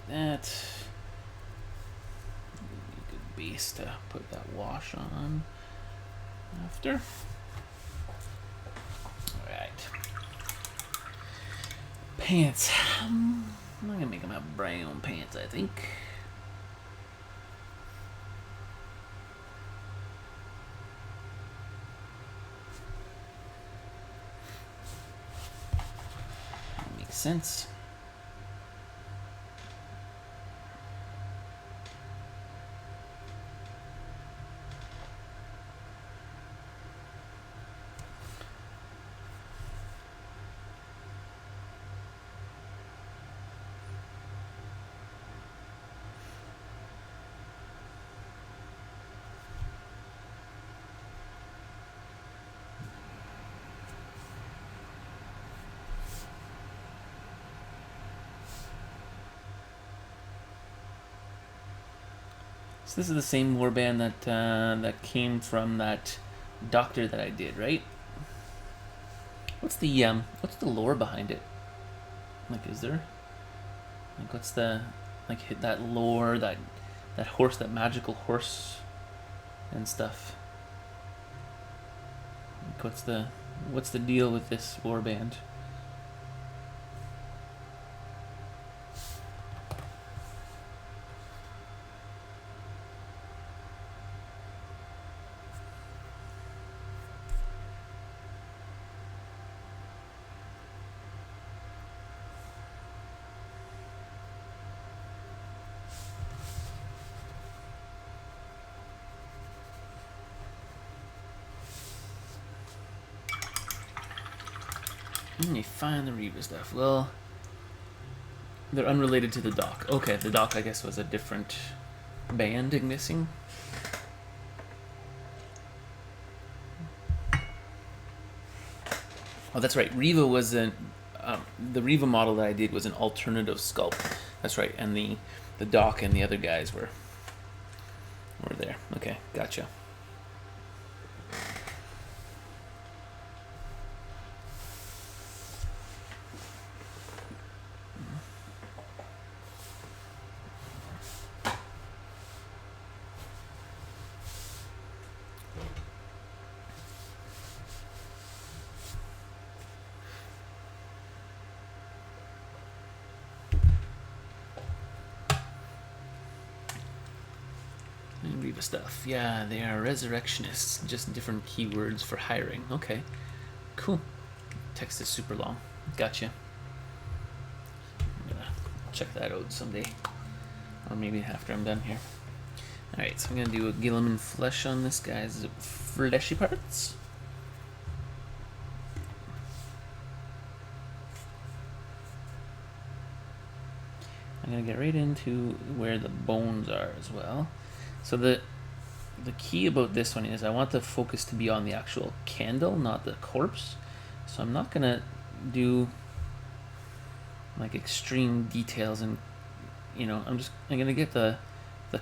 That a good base to put that wash on after. Alright. Pants. I'm gonna make him have brown pants, I think. Makes sense. So this is the same warband that came from that doctor that I did, right? What's the lore behind it? Like, is there? Like, what's the hit that lore, that horse, that magical horse, and stuff? Like, what's the deal with this warband? You find the Reva stuff. Well, they're unrelated to the dock. Okay, the dock, I guess, was a different band missing. Oh, that's right. Reva was the Reva model that I did was an alternative sculpt. That's right, and the dock and the other guys were there. Okay, gotcha. Reva stuff. Yeah, they are resurrectionists. Just different keywords for hiring. Okay, cool. Text is super long. Gotcha. I'm gonna check that out someday, or maybe after I'm done here. All right, so I'm gonna do a Gilliman flesh on this guy's fleshy parts. I'm gonna get right into where the bones are as well. So the key about this one is I want the focus to be on the actual candle, not the corpse. So I'm not gonna do like extreme details, and I'm gonna get the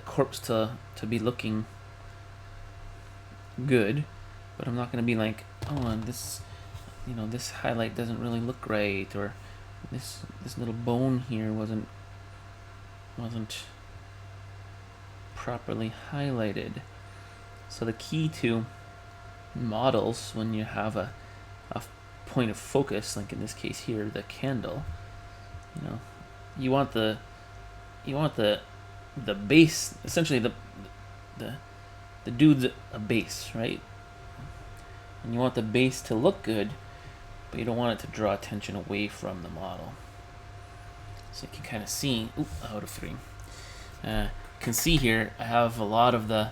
corpse to be looking good, but I'm not gonna be like, oh, and this this highlight doesn't really look right, or this little bone here wasn't properly highlighted. So the key to models, when you have a point of focus, like in this case here, the candle, you want the base, essentially the dude's a base, right? And you want the base to look good, but you don't want it to draw attention away from the model. So you can kind of see, out of three. Can see here I have a lot of the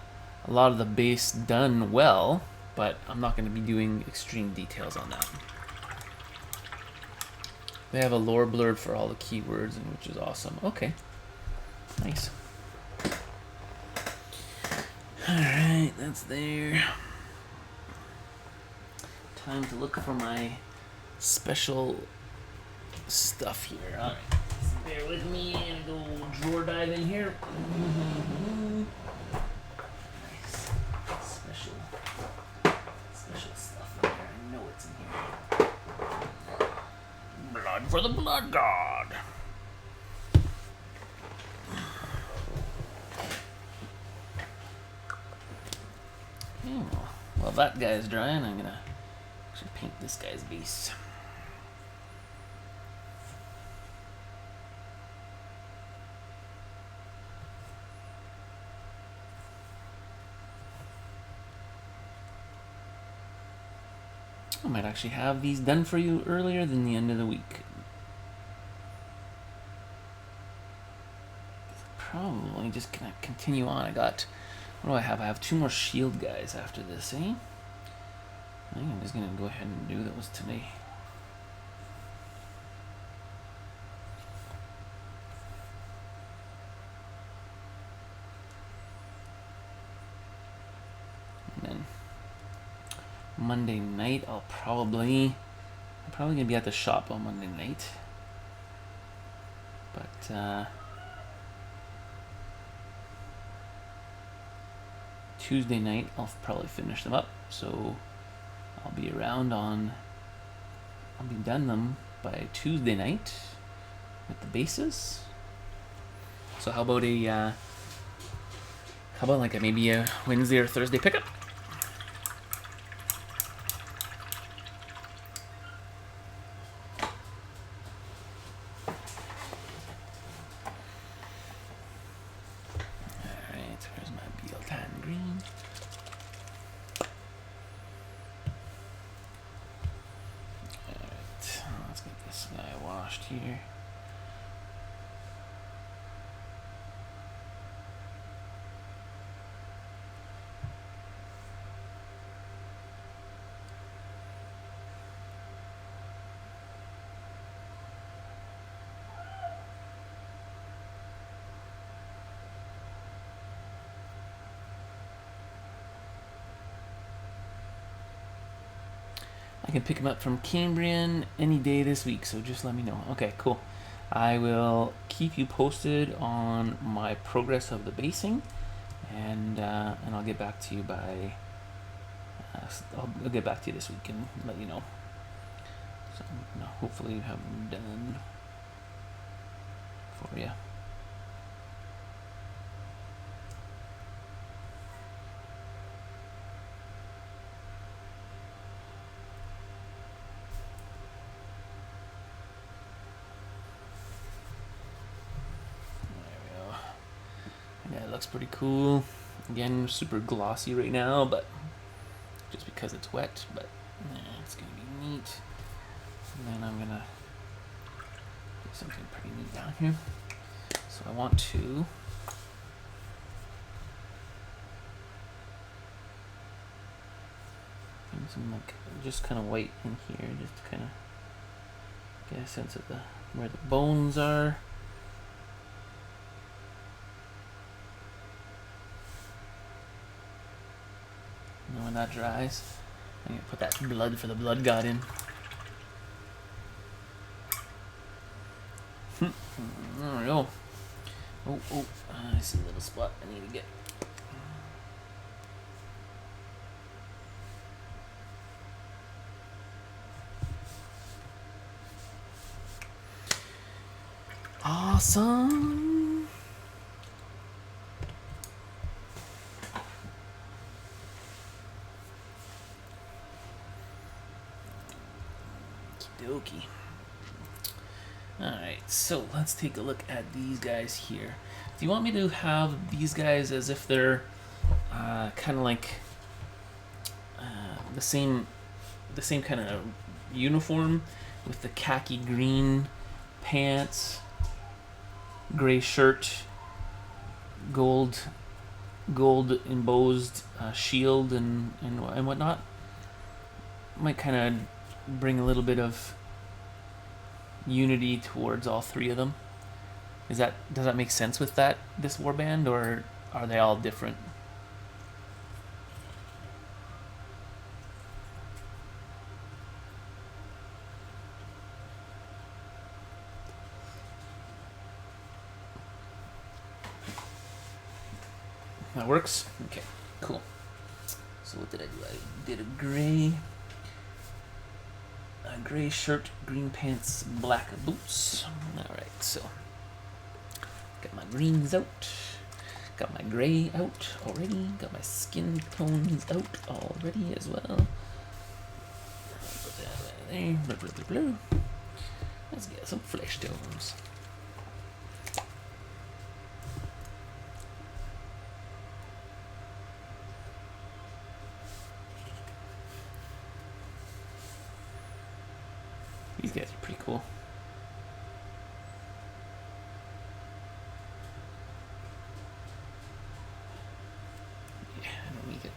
base done well, but I'm not going to be doing extreme details on that. They have a lore blurb for all the keywords, and which is awesome. Okay, nice. All right, that's there. Time to look for my special stuff here. All right. Bear with me and go drawer dive in here. Nice. Special stuff in here. I know it's in here. Blood for the blood god. Oh, well, that guy's drying. I'm gonna actually paint this guy's base. I might actually have these done for you earlier than the end of the week. Probably just gonna continue on. What do I have? I have 2 more shield guys after this, eh? I think I'm just gonna go ahead and do those today. And then Monday night, I'm probably gonna be at the shop on Monday night. But Tuesday night, I'll probably finish them up. So I'll be around I'll be done them by Tuesday night with the bases. So how about maybe a Wednesday or Thursday pickup? Alright, where's my Bealtan green? Alright, let's get this guy washed here. I can pick him up from Cambrian any day this week, so just let me know. Okay, cool. I will keep you posted on my progress of the basing, and I'll get back to you by. I'll get back to you this week and let you know. So hopefully have them done for you. Yeah, it looks pretty cool. Again, super glossy right now, but just because it's wet, but yeah, it's gonna be neat. And then I'm gonna do something pretty neat down here. So I want to bring some just kind of white in here, just to kind of get a sense of where the bones are. And when that dries, I'm gonna put that blood for the blood god in. There we go. Oh, I see a little spot I need to get. Awesome. Okey-dokey. Alright, so let's take a look at these guys here. Do you want me to have these guys as if they're kind of like the same kind of uniform with the khaki green pants, gray shirt, gold embossed shield and whatnot? Might kind of bring a little bit of unity towards all 3 of them. Does that make sense with this warband, or are they all different? That works? Okay, cool. So what did I do? I did a gray shirt, green pants, black boots. Alright, so got my greens out, got my gray out already, got my skin tones out already as well. Put that right there. Blah, blah, blah, blah. Let's get some flesh tones. these guys are pretty cool. Yeah, I don't need it.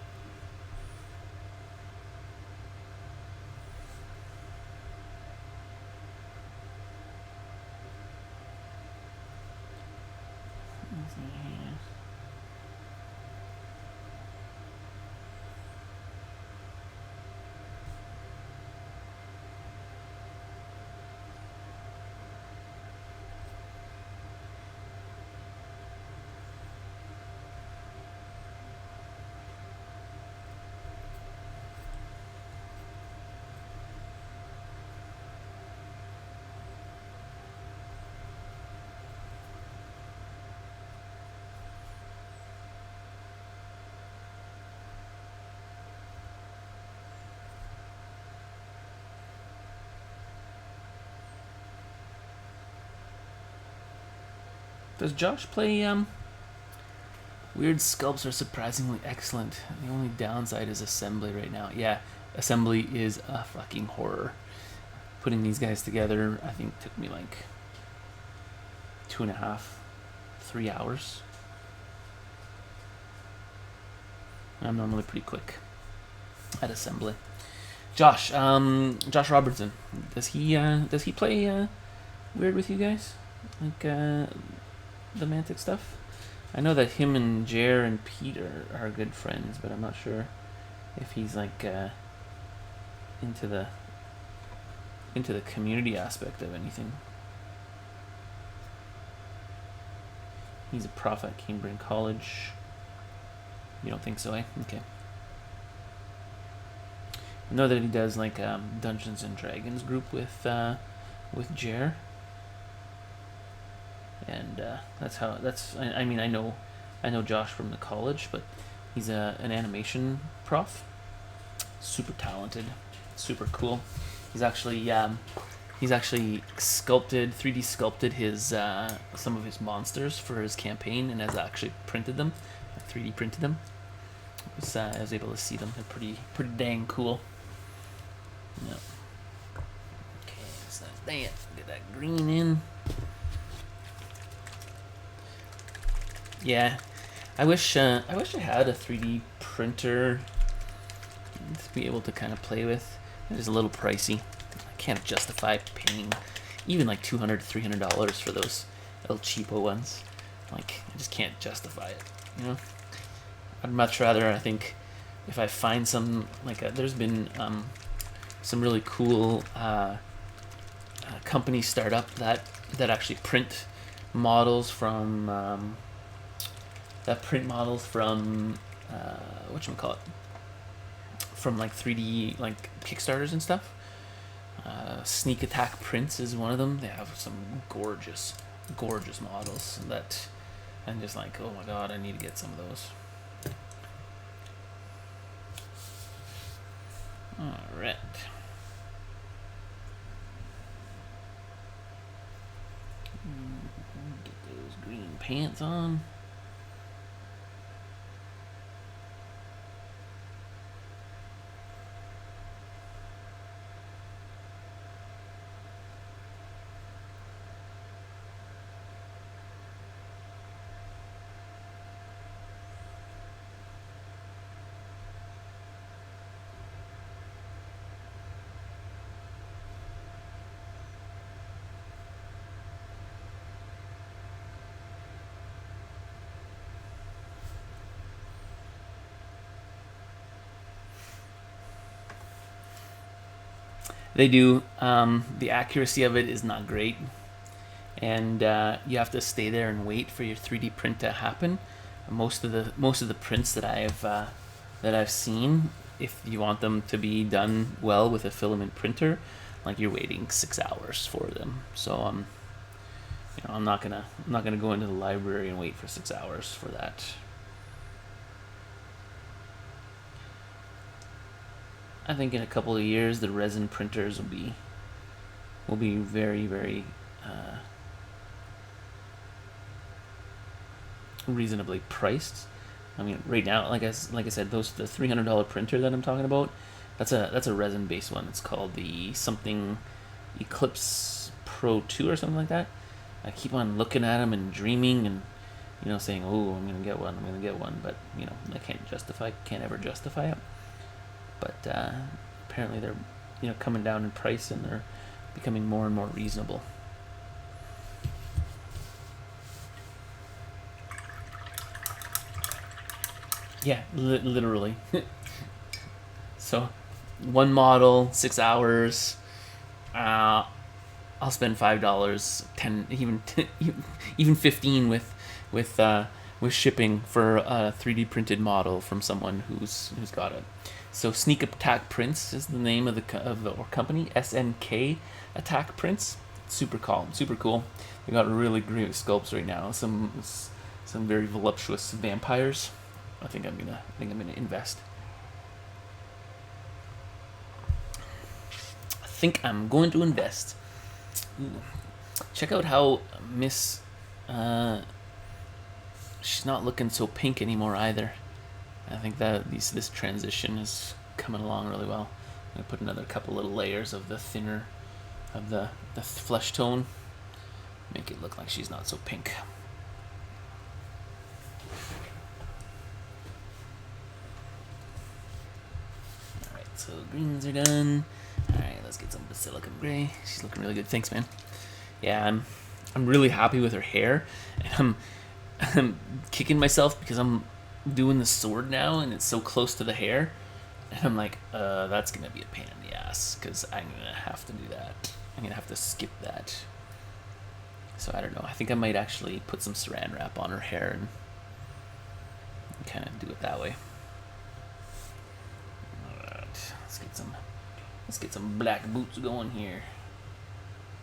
Does Josh play weird sculpts are surprisingly excellent. The only downside is assembly right now. Yeah, assembly is a fucking horror. Putting these guys together, I think, took me like 2.5, 3 hours. I'm normally pretty quick at assembly. Josh Robertson, does he play weird with you guys, like the Mantic stuff? I know that him and Jer and Pete are good friends, but I'm not sure if he's like into the community aspect of anything. He's a prof at Cambridge College. You don't think so, eh? Okay. I know that he does like Dungeons and Dragons group with Jer, and I mean I know Josh from the college, but he's an animation prof. Super talented, super cool. He's actually sculpted 3D sculpted his some of his monsters for his campaign and has actually printed them, 3D printed them. I was able to see them. They're pretty dang cool. Yep. Okay, so that's that. Get that green in. Yeah, I wish I had a 3D printer to be able to kind of play with. It is a little pricey. I can't justify paying even like $200 to $300 for those little cheapo ones. Like, I just can't justify it, you know? I'd much rather, I think, if I find some, like, there's been some really cool companies start up that actually print models from whatchamacallit, from like 3D like Kickstarters and stuff. Sneak Attack Prints is one of them. They have some gorgeous models that I'm just like, oh my god, I need to get some of those. Alright. Get those green pants on. They do. The accuracy of it is not great, and you have to stay there and wait for your 3D print to happen. Most of the prints that I've seen, if you want them to be done well with a filament printer, like you're waiting 6 hours for them. So I'm not gonna go into the library and wait for 6 hours for that. I think in a couple of years the resin printers will be very, very reasonably priced. I mean, right now, like I said, the $300 printer that I'm talking about, that's a resin based one. It's called the something Eclipse Pro 2 or something like that. I keep on looking at them and dreaming and, you know, saying, oh, I'm going to get one, I'm going to get one. But, you know, I can't ever justify it. But apparently they're, you know, coming down in price and they're becoming more and more reasonable. Yeah, literally. So, one model, 6 hours. I'll spend $5, 10, even 15 with shipping for a 3D printed model from someone who's got it. So Sneak Attack Prints is the name of the company. SNK Attack Prints. Super cool. They got really great sculpts right now. Some very voluptuous vampires. I think I'm gonna invest. I think I'm going to invest. Ooh. Check out how Miss. She's not looking so pink anymore either. I think that this transition is coming along really well. I'm gonna put another couple little layers of the thinner, of the flesh tone. Make it look like she's not so pink. So greens are done. Alright, let's get some basilicum gray. She's looking really good. Thanks, man. Yeah, I'm really happy with her hair. And I'm kicking myself because I'm doing the sword now and it's so close to the hair. And I'm like, that's gonna be a pain in the ass because I'm gonna have to do that. I'm gonna have to skip that. So I don't know. I think I might actually put some saran wrap on her hair and kind of do it that way. Let's get some black boots going here.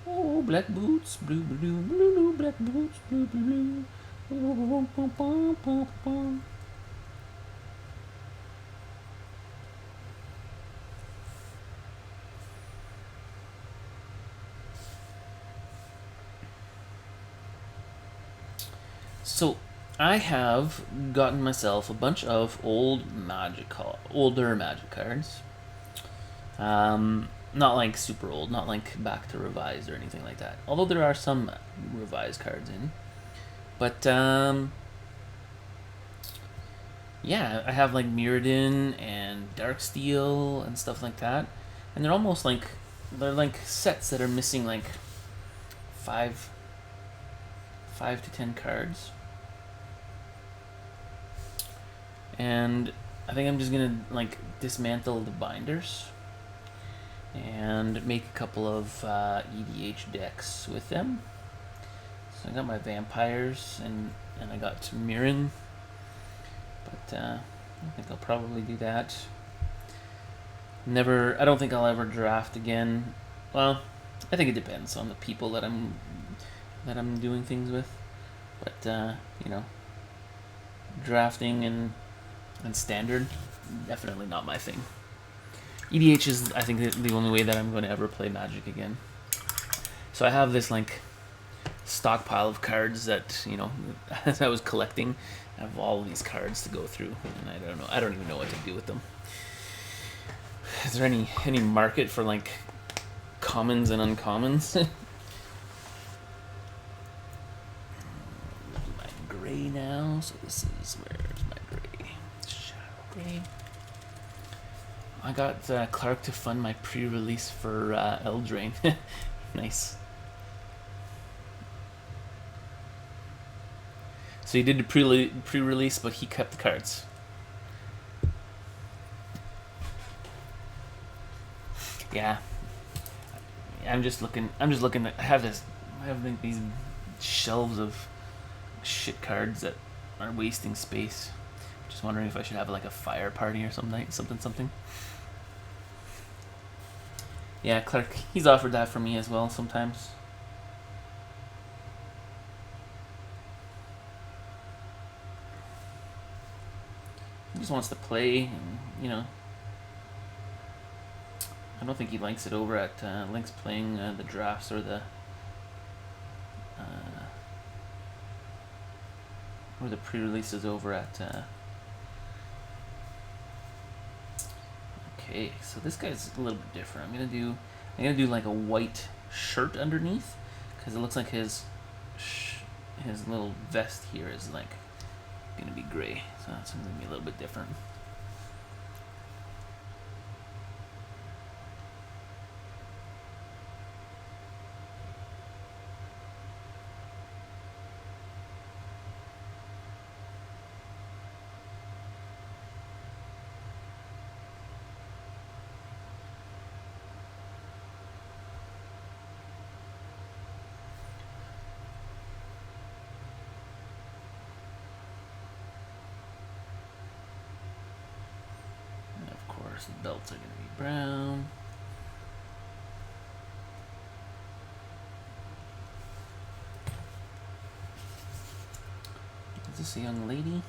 Oh, black boots, blue, blue, blue, blue, black boots, blue, blue, blue. So I have gotten myself a bunch of older Magic cards. Not like super old, not like back to revised or anything like that. Although there are some revised cards in. But, yeah, I have like Mirrodin and Darksteel and stuff like that. And they're almost like, they're like sets that are missing like 5 to 10 cards. And I think I'm just gonna like dismantle the binders and make a couple of EDH decks with them. So I got my vampires and I got Mirren, but I think I'll probably do that. I don't think I'll ever draft again. Well, I think it depends on the people that I'm doing things with, but you know, drafting and standard, definitely not my thing. EDH is, I think, the only way that I'm going to ever play Magic again. So I have this like stockpile of cards that, you know, as I was collecting, I have all of these cards to go through, and I don't even know what to do with them. Is there any market for like commons and uncommons? My gray now. So this is, where's my gray? Shadow gray. I got Clark to fund my pre-release for Eldraine. Nice. So he did the pre-release, but he kept the cards. Yeah. I'm just looking. I have like these shelves of shit cards that are wasting space. Just wondering if I should have like a fire party or something. Yeah, Clark, he's offered that for me as well sometimes. He just wants to play, and, you know. I don't think he likes it over at Link's playing the drafts or the pre-releases over at. Okay, so this guy's a little bit different. I'm gonna do like a white shirt underneath, because it looks like his little vest here is like gonna be gray, so that's gonna be a little bit different. The belts are going to be brown. Is this a young lady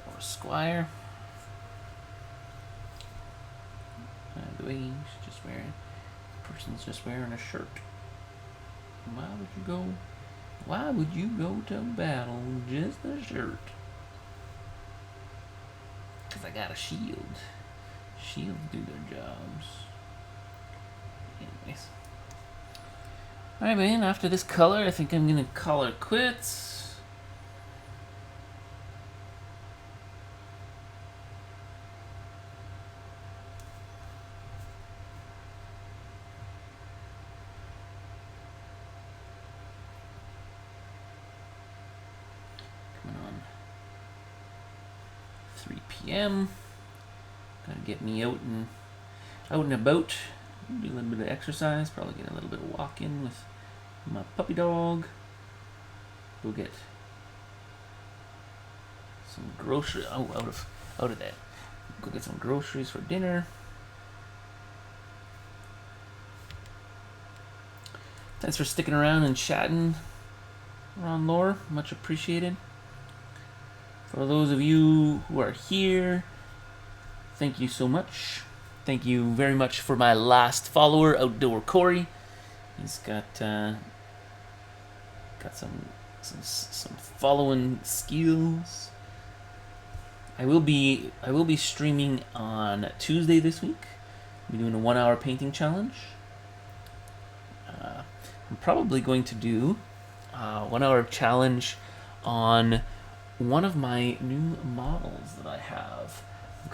or a squire? The way she's just wearing, the person's just wearing a shirt. Why would you go? Why would you go to battle with just a shirt? Because I got a shield. Shields do their jobs. Anyways. Alright, man, after this color, I think I'm gonna call it quits. Coming on 3 p.m. Gotta get me out and about, do a little bit of exercise, probably get a little bit of walk in with my puppy dog. Go get some groceries. Oh, out of that. Go get some groceries for dinner. Thanks for sticking around and chatting, Ron Lore. Much appreciated. For those of you who are here, thank you so much. Thank you very much for my last follower, Outdoor Corey. He's got some following skills. I will be streaming on Tuesday this week. I'll be doing a 1-hour painting challenge. I'm probably going to do a 1-hour challenge on one of my new models that I have. I've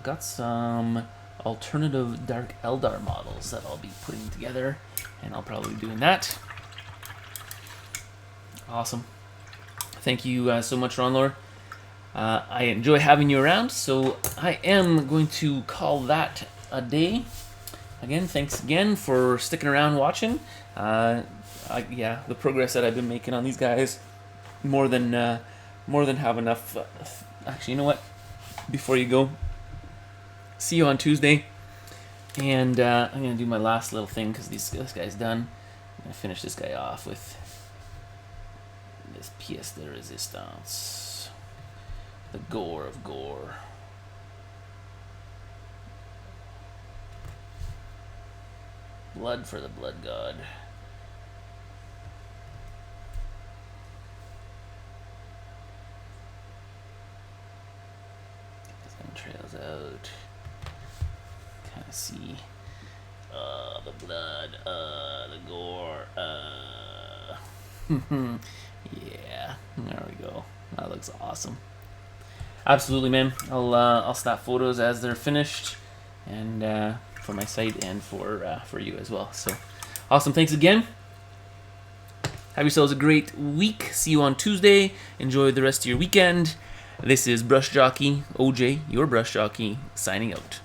got some alternative Dark Eldar models that I'll be putting together, and I'll probably be doing that. Awesome. Thank you so much, Ron Lore. I enjoy having you around, so I am going to call that a day. Again, thanks again for sticking around watching. Yeah, the progress that I've been making on these guys, more than have enough. Actually, you know what? Before you go, see you on Tuesday, and I'm gonna do my last little thing because this guy's done. I'm gonna finish this guy off with this pièce de résistance, the gore of gore. Blood for the blood god. Trails out. Kind of see the blood, the gore. Yeah, there we go. That looks awesome. Absolutely, man. I'll snap photos as they're finished, and for my site and for you as well. So awesome. Thanks again. Have yourselves a great week. See you on Tuesday. Enjoy the rest of your weekend. This is Brush Jockey, OJ, your Brush Jockey, signing out.